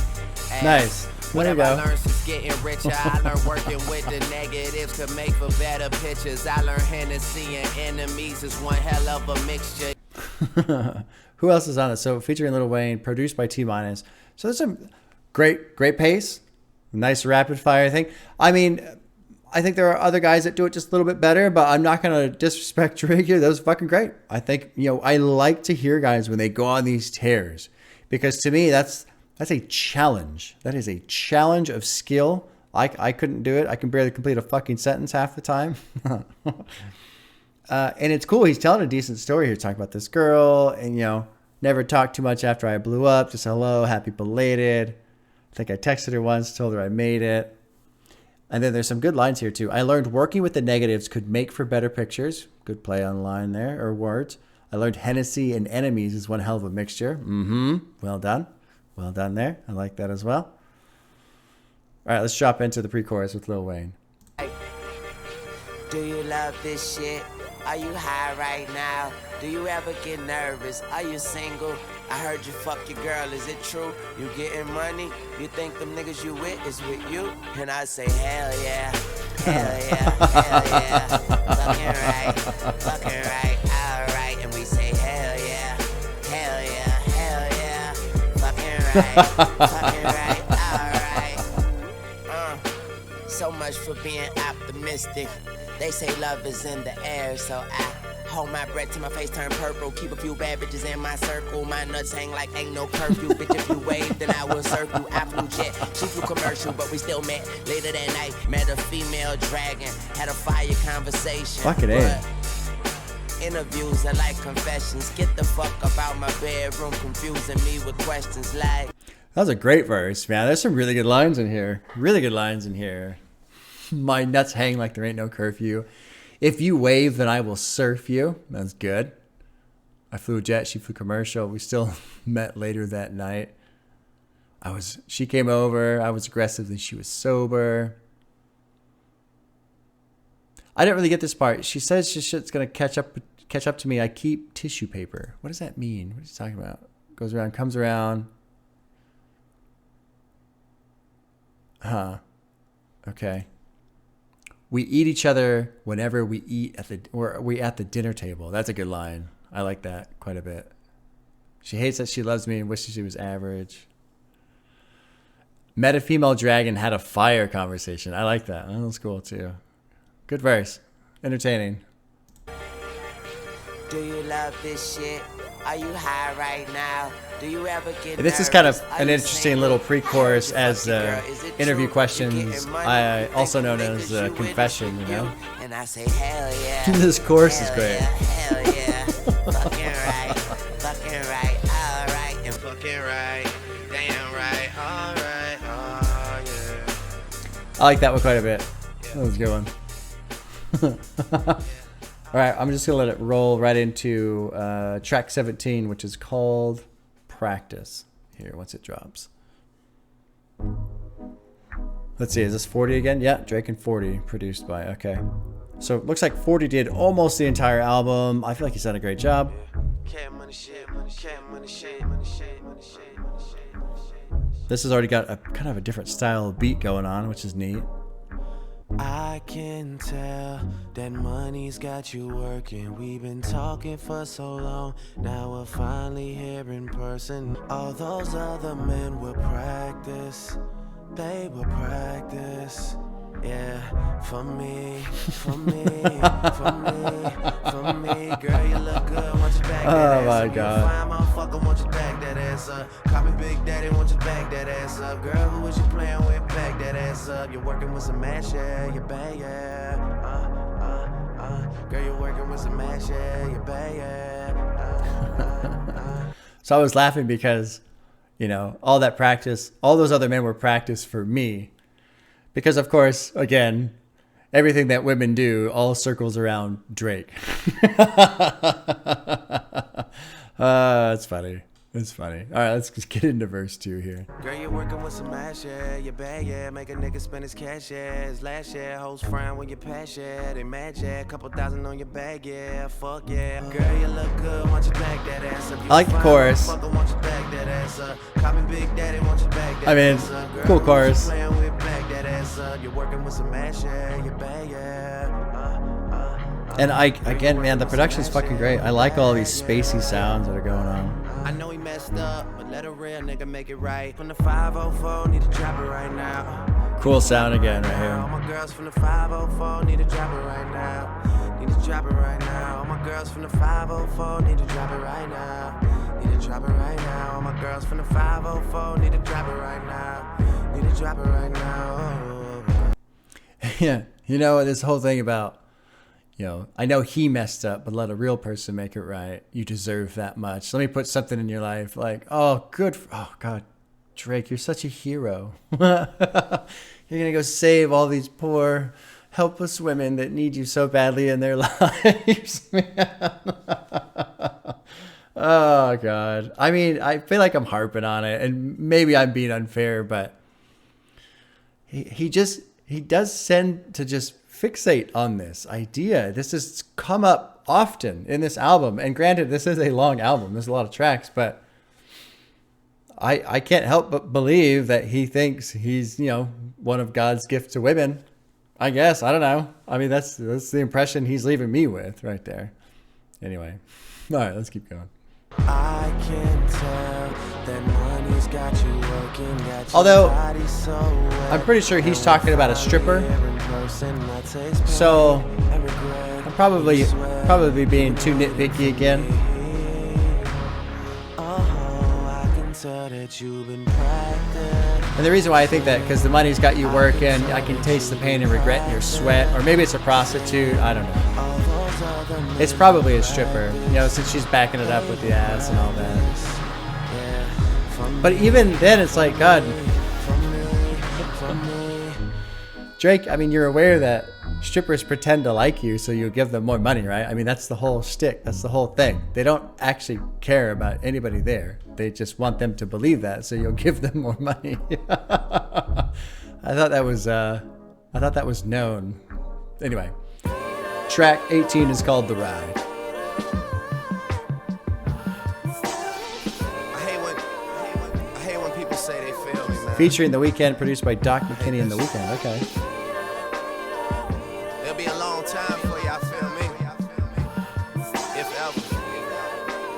nice. There you go. I learned since getting richer, I learned working with the negatives to make for better pictures. I learned Hennessy and enemies is one hell of a mixture. Who else is on it? So featuring Lil Wayne, produced by T-. So there's some great pace, nice rapid fire thing. I mean, I think there are other guys that do it just a little bit better, but I'm not going to disrespect Drake here. That was fucking great. I think, you know, I like to hear guys when they go on these tears because to me, that's a challenge. That is a challenge of skill. I couldn't do it. I can barely complete a fucking sentence half the time. And it's cool. He's telling a decent story here, talking about this girl and, you know, never talked too much after I blew up. Just hello, happy belated. I think I texted her once, told her I made it. And then there's some good lines here too. I learned working with the negatives could make for better pictures. Good play on line there, or words. I learned Hennessy and enemies is one hell of a mixture. Well done. Well done there. I like that as well. All right, let's drop into the pre-chorus with Lil Wayne. Do you love this shit? Are you high right now? Do you ever get nervous? Are you single? I heard you fuck your girl, is it true? You getting money? You think them niggas you with is with you? And I say, hell yeah, hell yeah, hell yeah. Fucking right, alright. And we say, hell yeah, hell yeah, hell yeah. Fucking right, alright. So much for being optimistic. They say love is in the air, so I Hold my breath till my face turn purple. Keep a few bad bitches in my circle. My nuts hang like ain't no curfew. Bitch, if you wave, then I will surf you. I flew jet, she flew commercial, but we still met. Later that night, met a female dragon. Had a fire conversation. Fucking A. Interviews are like confessions. Get the fuck about my bedroom, confusing me with questions like. That was a great verse, man. There's some really good lines in here. Really good lines in here. My nuts hang like there ain't no curfew. If you wave, then I will surf you. That's good. I flew a jet. She flew commercial. We still met later that night. She came over. I was aggressive, then she was sober. I didn't really get this part. She says shit's gonna catch up to me. I keep tissue paper. What does that mean? What are you talking about? Goes around, comes around. Huh. Okay. We eat each other whenever we eat at the dinner table. That's a good line. I like that quite a bit. She hates that she loves me and wishes she was average. Met a female dragon, had a fire conversation. I like that. That was cool too. Good verse. Entertaining. Do you love this shit? Are you high right now? Do you ever get This is kind of an interesting little pre-chorus as interview questions, also known as confession, you know? And I say, hell yeah. This chorus is great. Hell yeah. Fucking right. Fucking right. All right. And fucking right. Damn right. All right. Oh, yeah. I like that one quite a bit. That was a good one. All right, I'm just going to let it roll right into track 17, which is called Practice. Here, once it drops. Let's see, is this 40 again? Yeah, Drake and 40, produced by, okay. So it looks like 40 did almost the entire album. I feel like he's done a great job. This has already got a kind of a different style of beat going on, which is neat. I can tell that money's got you working. We've been talking for so long, now we're finally here in person. All those other men will practice, they will practice. Yeah, for me, for me, for me, for me. Girl, you look good, want you back that ass up. Oh my God. Fine motherfucker, want you back that ass up. Call me Big Daddy, want you back that ass up. Girl, who was you playing with? Back that ass up. You're working with some mash, yeah, you bad, yeah. Girl, you're working with some mash, yeah, you bad, yeah. So I was laughing because, you know, all that practice, all those other men were practice for me. Because, of course, again, everything that women do all circles around Drake. It's funny. It's funny. All right, let's just get into verse 2 here. Girl, you're working with some ass, yeah, you bad, yeah. Make a nigga spend his cash, yeah. His last year, hoes frown when you pass, yeah. They mad, yeah. Couple thousand on your bag, yeah. Fuck, yeah. Girl, you look good, want you back that ass up. I like the chorus. Want you back that ass up. Call me Big Daddy, want you back that I mean, ass up. Girl, cool chorus. playing with back that ass up. You're working with some ass, yeah, you bad, yeah. And again, man, the production's fucking great. I like all these spacey sounds that are going on. I know he messed up, but let a real nigga make it right. From the 504, need to drop it right now. Cool sound again right All here. my girls from the 504, need to drop it right now. Need to drop it right now. All my girls from the 504, need to drop it right now. Need to drop it right now. All my girls from the 504, need to drop it right now. Need to drop it right now. Yeah, you know, this whole thing about, you know, I know he messed up, but let a real person make it right. You deserve that much. Let me put something in your life like, oh, good. Oh, God, Drake, you're such a hero. You're going to go save all these poor, helpless women that need you so badly in their lives. Oh, God. I mean, I feel like I'm harping on it, and maybe I'm being unfair, but he does tend to just fixate on this idea. This has come up often in this album. And granted, this is a long album. There's a lot of tracks, but I can't help but believe that he thinks he's, you know, one of God's gifts to women. I guess. I don't know. I mean, that's the impression he's leaving me with right there. Anyway. All right, let's keep going. I can tell that money's got you working, got your Although, body so wet. I'm pretty sure he's talking about a stripper. So I'm Probably being too nitpicky again. And the reason why I think that, because the money's got you working, I can taste the pain and regret in your sweat, or maybe it's a prostitute, I don't know. It's probably a stripper, you know, since she's backing it up with the ass and all that. But even then, it's like, God, Drake, I mean, you're aware that strippers pretend to like you, so you'll give them more money, right? I mean, that's the whole shtick. That's the whole thing. They don't actually care about anybody there. They just want them to believe that, so you'll give them more money. I thought that was known. Anyway, track 18 is called "The Ride." I hate when people say they feel me, man. Featuring The Weeknd, produced by Doc McKinney and The Weeknd. Okay. It'll be a long time before y'all feel me. If ever.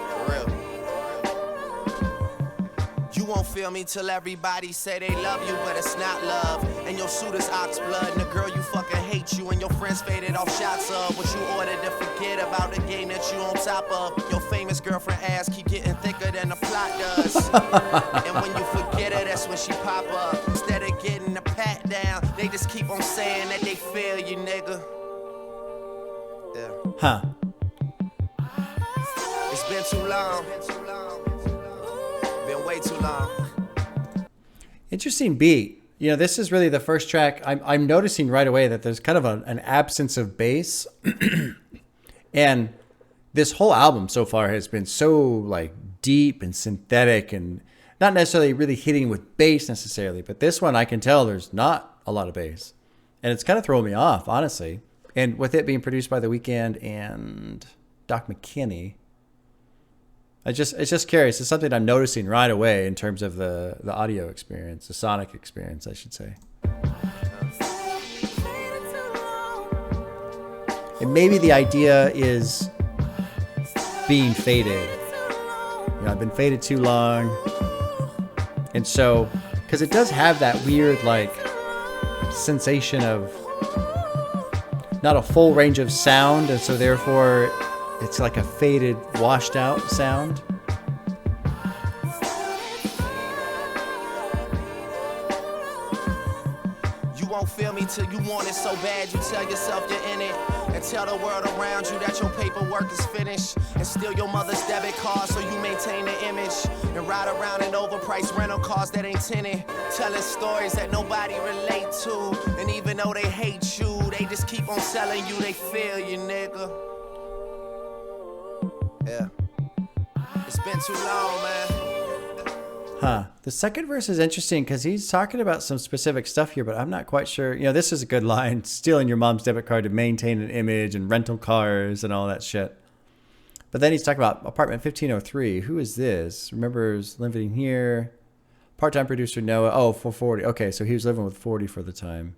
For real. You won't feel me till everybody say they love you, but it's not love. And your shooter's ox blood, and the girl you fucking hate you, and your friends faded off shots of what you ordered to forget about the game that you on top of. Your famous girlfriend ass keep getting thicker than the plot does. And when you forget her, that's when she pop up. Instead of getting the pat down, they just keep on saying that they feel you, nigga. Yeah. Huh. It's been too long. Been way too long. Interesting beat. You know, this is really the first track. I'm noticing right away that there's kind of an absence of bass. And this whole album so far has been so like deep and synthetic and not necessarily really hitting with bass necessarily. But this one, I can tell there's not a lot of bass. And it's kind of throwing me off, honestly. And with it being produced by The Weeknd and Doc McKinney, it's just curious. It's something I'm noticing right away in terms of the audio experience, the sonic experience, I should say. And maybe the idea is being faded. You know, I've been faded too long. And so, because it does have that weird, like, sensation of not a full range of sound, and so therefore it's like a faded, washed out sound. You won't feel me till you want it so bad you tell yourself you're in it. And tell the world around you that your paperwork is finished. And steal your mother's debit card so you maintain the image. And ride around in overpriced rental cars that ain't tinted. Telling stories that nobody relate to. And even though they hate you, they just keep on telling you they feel you, nigga. Yeah. It's been too long, man. Huh. The second verse is interesting because he's talking about some specific stuff here, but I'm not quite sure. You know, this is a good line. Stealing your mom's debit card to maintain an image and rental cars and all that shit. But then he's talking about apartment 1503. Who is this? Remembers living here. Part-time producer Noah. Oh, for 40. Okay, so he was living with 40 for the time.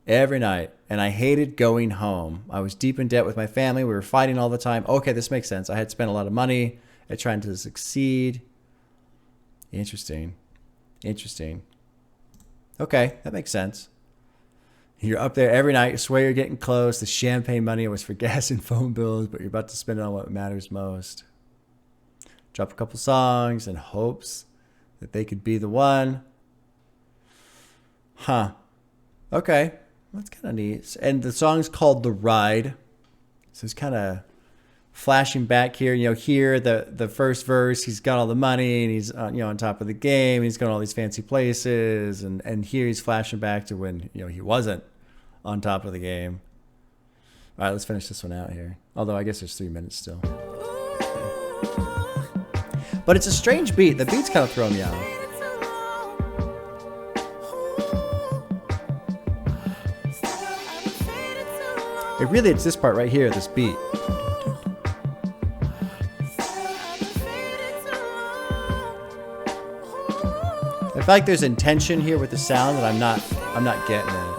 Every night. And I hated going home. I was deep in debt with my family. We were fighting all the time. Okay, this makes sense. I had spent a lot of money at trying to succeed. Interesting. Okay, that makes sense. You're up there every night. You swear you're getting close. The champagne money was for gas and phone bills, but you're about to spend it on what matters most. Drop a couple songs in hopes that they could be the one. Huh. Okay. That's kind of neat. And the song's called The Ride. So it's kind of flashing back here. You know, here, the first verse, he's got all the money and he's on top of the game. He's going all these fancy places. And here he's flashing back to when, he wasn't on top of the game. All right, let's finish this one out here. Although I guess there's 3 minutes still. But it's a strange beat. The beat's kind of throwing me off. It's this part right here, this beat. I feel like there's intention here with the sound that I'm not getting it.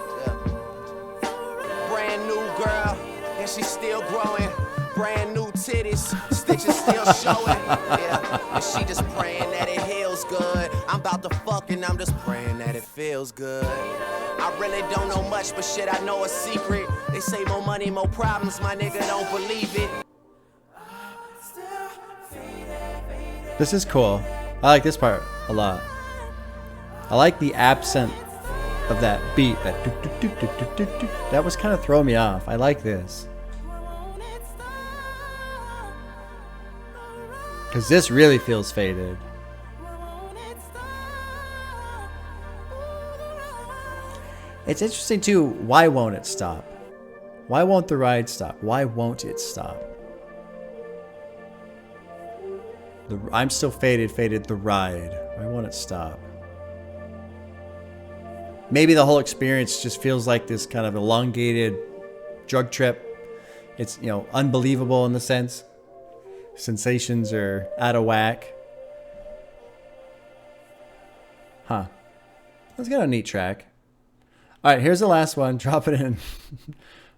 Brand new girl, and she's still growing. Brand new titties, stitches still showing. Yeah, and she just praying that it heals good. I'm about to fuck and I'm just praying that it feels good. I really don't know much, but shit, I know a secret. They say more money, more problems, my nigga don't believe it. This is cool. I like this part a lot. I like the absence of that beat. That was kind of throwing me off. I like this. Because this really feels faded. It's interesting too, why won't it stop? Why won't the ride stop? Why won't it stop? I'm still faded, the ride. Why won't it stop? Maybe the whole experience just feels like this kind of elongated drug trip. It's, you know, unbelievable in the sense. Sensations are out of whack. Huh. Let's get a neat track. All right, here's the last one. Drop it in.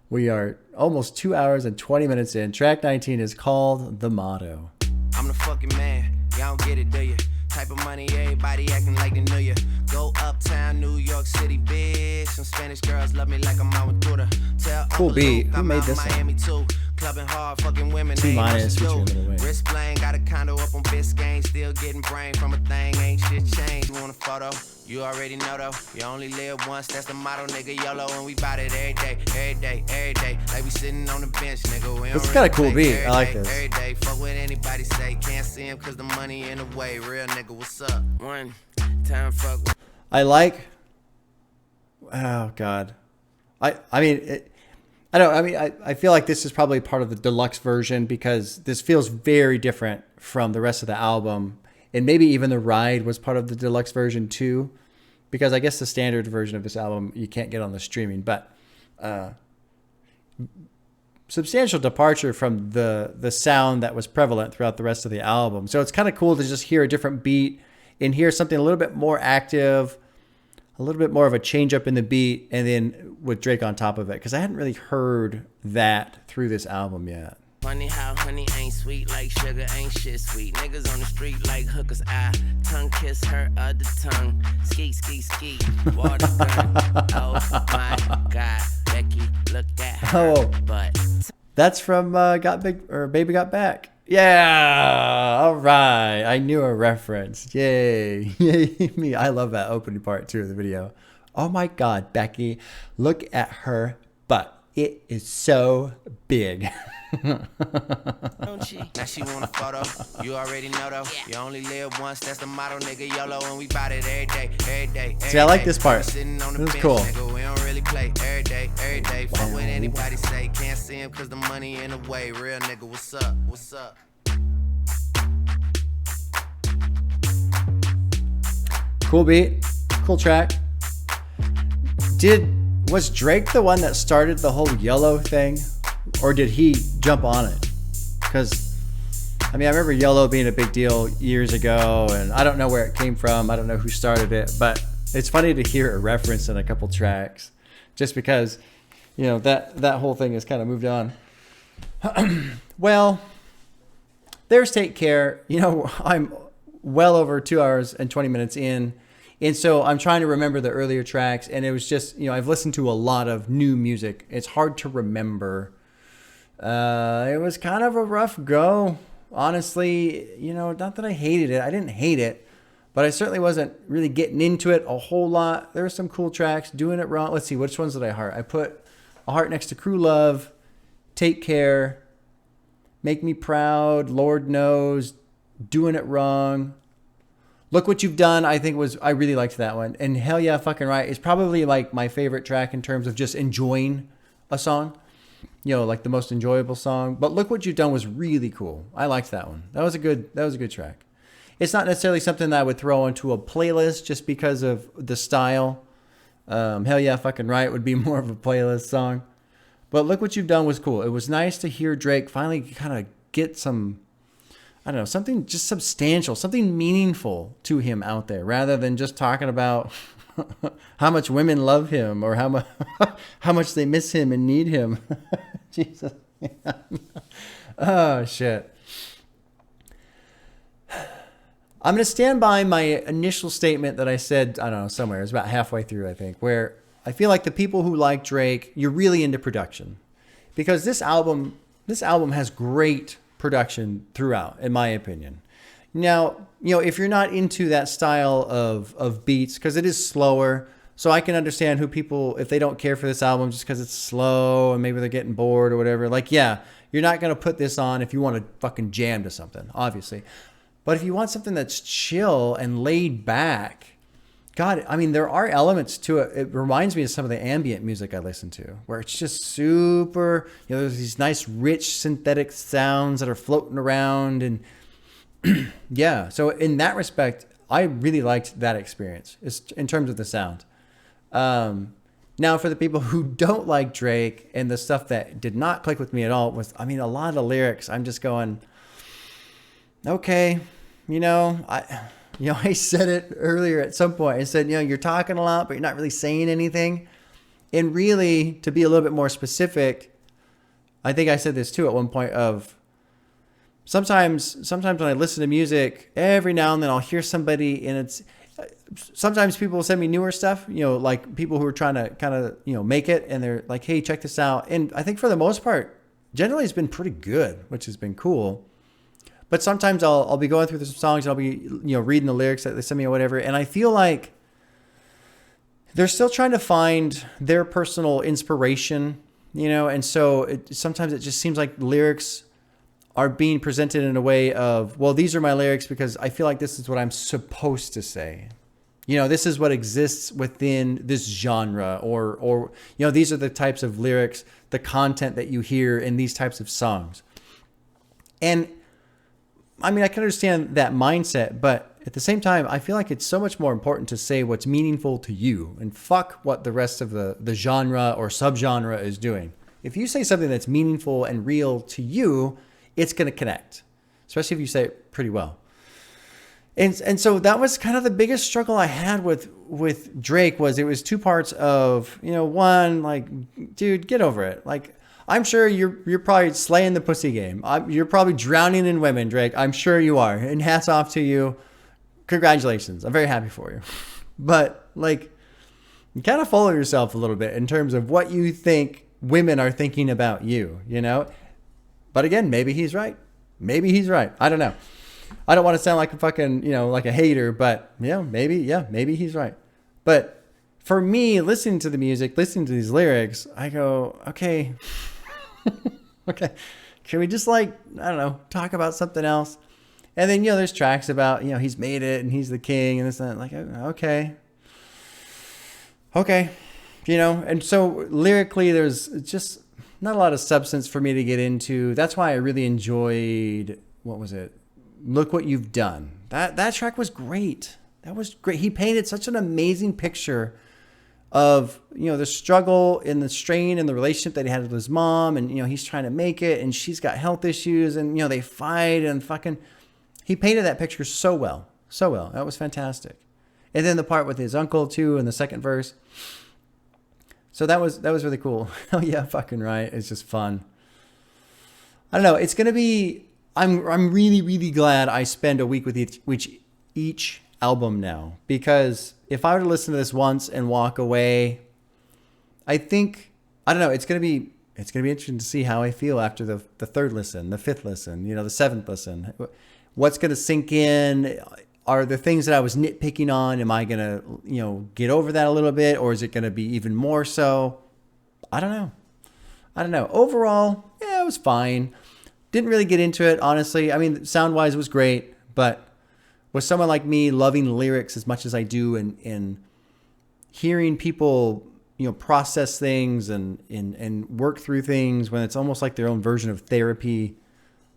We are almost 2 hours and 20 minutes in. Track 19 is called The Motto. I'm the fucking man. Y'all don't get it, do you? Type of money, everybody acting like they knew you. Go uptown, New York City, bitch. Some Spanish girls love me like I'm out with Duda. Tell cool beat. Who made this Miami too. Clubbing hard, fucking women. T- featuring Little Wayne. Wrist playing, got a condo up on Biscayne. Still getting brain from a thing, ain't shit changed. You want a photo? You already know though. You only live once, that's the motto, nigga. YOLO, and we bout it every day, every day, every day. Like we sitting on the bench, nigga. We this is kind of cool beat. I like this. Every day, fuck what anybody say. Can't see him cause the money in the way. Real nigga, what's up? One time, fuck. I like. Oh God, I mean, I feel like this is probably part of the deluxe version because this feels very different from the rest of the album, and maybe even the ride was part of the deluxe version too, because I guess the standard version of this album you can't get on the streaming, but substantial departure from the sound that was prevalent throughout the rest of the album. So it's kind of cool to just hear a different beat and hear something a little bit more active, a little bit more of a change up in the beat, and then with Drake on top of it, because I hadn't really heard that through this album yet. Funny how honey ain't sweet like sugar, ain't shit sweet. Niggas on the street like hookers, I tongue kiss her other tongue. Ski, ski, ski, water gun. Oh my God, Becky, look at her butt. That's from Got Big or Baby Got Back. Yeah, all right. I knew a reference. Yay, yay me! I love that opening part too of the video. Oh my God, Becky, look at her butt. It is so big. Don't she? Now she want a photo. You already know though. Yeah. You only live once. That's the motto, nigga. YOLO, and we bout it every day, every day. Every See, I like this part. This is cool. Nigga, we don't really play every day, every day. Fuck what anybody say. Can't see him cause the money in the way. Real nigga, what's up? What's up? Cool beat, cool track. Was Drake the one that started the whole yellow thing, or did he jump on it? Because I mean, I remember yellow being a big deal years ago, and I don't know where it came from. I don't know who started it, but it's funny to hear a reference in a couple tracks, just because, you know, that whole thing has kind of moved on. Well, there's Take Care. You know, I'm well over 2 hours and 20 minutes in. And so I'm trying to remember the earlier tracks, and it was just, you know, I've listened to a lot of new music. It's hard to remember. It was kind of a rough go, honestly. You know, not that I hated it. I didn't hate it, but I certainly wasn't really getting into it a whole lot. There were some cool tracks. Doing It Wrong. Let's see, which ones did I heart? I put a heart next to Crew Love, Take Care, Make Me Proud, Lord Knows, Doing It Wrong. Look What You've Done, I really liked that one. And Hell Yeah, Fucking Right is probably like my favorite track in terms of just enjoying a song. You know, like the most enjoyable song. But Look What You've Done was really cool. I liked that one. That was a good track. It's not necessarily something that I would throw into a playlist just because of the style. Hell Yeah, Fucking Right would be more of a playlist song. But Look What You've Done was cool. It was nice to hear Drake finally kind of get some, I don't know, something just substantial, something meaningful to him out there, rather than just talking about how much women love him or how much they miss him and need him. Jesus. Oh, shit. I'm going to stand by my initial statement that I said, I don't know, somewhere. It was about halfway through, I think, where I feel like the people who like Drake, you're really into production. Because this album has great production throughout, in my opinion. Now, if you're not into that style of beats, because it is slower, so I can understand who people, if they don't care for this album just because it's slow and maybe they're getting bored or whatever, like, yeah, you're not going to put this on if you want to fucking jam to something, obviously. But if you want something that's chill and laid back, God, I mean, there are elements to it. It reminds me of some of the ambient music I listen to, where it's just super, there's these nice, rich synthetic sounds that are floating around. And yeah, so in that respect, I really liked that experience in terms of the sound. Now, for the people who don't like Drake and the stuff that did not click with me at all was, I mean, a lot of the lyrics, I'm just going, okay, I said it earlier at some point. I said, you're talking a lot, but you're not really saying anything. And really, to be a little bit more specific, I think I said this too at one point of sometimes when I listen to music, every now and then I'll hear somebody and it's, sometimes people will send me newer stuff, like people who are trying to kind of, make it. And they're like, hey, check this out. And I think for the most part, generally it's been pretty good, which has been cool. But sometimes I'll be going through some songs and I'll be, reading the lyrics that they send me or whatever. And I feel like they're still trying to find their personal inspiration, and so sometimes it just seems like lyrics are being presented in a way of, well, these are my lyrics because I feel like this is what I'm supposed to say. This is what exists within this genre or these are the types of lyrics, the content that you hear in these types of songs. And I mean, I can understand that mindset, but at the same time, I feel like it's so much more important to say what's meaningful to you and fuck what the rest of the genre or subgenre is doing. If you say something that's meaningful and real to you, it's going to connect, especially if you say it pretty well. And so that was kind of the biggest struggle I had with Drake was it was two parts of, one, like, dude, get over it. Like, I'm sure you're probably slaying the pussy game. You're probably drowning in women, Drake. I'm sure you are. And hats off to you. Congratulations. I'm very happy for you. But like, you kind of follow yourself a little bit in terms of what you think women are thinking about you, But again, maybe he's right. Maybe he's right. I don't know. I don't want to sound like a fucking, like a hater, but maybe he's right. But for me, listening to the music, listening to these lyrics, I go, okay. Okay, can we just talk about something else? And then, there's tracks about, he's made it and he's the king and this and that. Like, okay. And so lyrically, there's just not a lot of substance for me to get into. That's why I really enjoyed, what was it? Look What You've Done. That track was great. That was great. He painted such an amazing picture of, the struggle and the strain in the relationship that he had with his mom. And, he's trying to make it and she's got health issues and, they fight and fucking, he painted that picture so well. So well. That was fantastic. And then the part with his uncle too in the second verse. So that was really cool. Oh yeah, fucking right. It's just fun. I don't know. It's going to be, I'm really, really glad I spend a week with each album now, because if I were to listen to this once and walk away, I don't know, it's going to be interesting to see how I feel after the third listen, the fifth listen, the seventh listen. What's going to sink in? Are the things that I was nitpicking on, am I going to, get over that a little bit, or is it going to be even more so? I don't know. Overall, yeah, it was fine. Didn't really get into it, honestly. I mean, sound-wise, it was great, but with someone like me loving lyrics as much as I do and hearing people, process things and work through things when it's almost like their own version of therapy,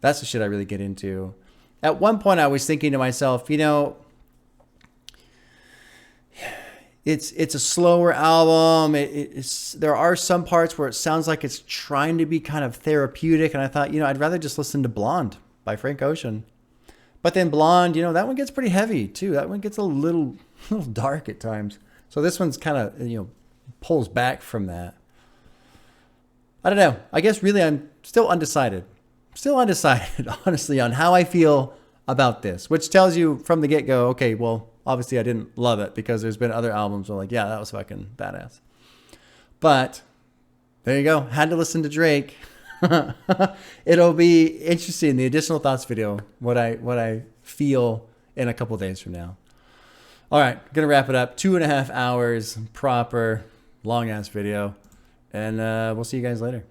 that's the shit I really get into. At one point, I was thinking to myself, it's a slower album. There are some parts where it sounds like it's trying to be kind of therapeutic. And I thought, I'd rather just listen to Blonde by Frank Ocean. But then Blonde, that one gets pretty heavy too. That one gets a little dark at times. So this one's kind of, pulls back from that. I don't know. I guess really I'm still undecided, honestly, on how I feel about this, which tells you from the get-go, okay, well, obviously I didn't love it because there's been other albums where like, yeah, that was fucking badass. But there you go. Had to listen to Drake. It'll be interesting, the additional thoughts video, what I feel in a couple days from now. All right, gonna wrap it up. 2.5 hours, proper, long-ass video. And we'll see you guys later.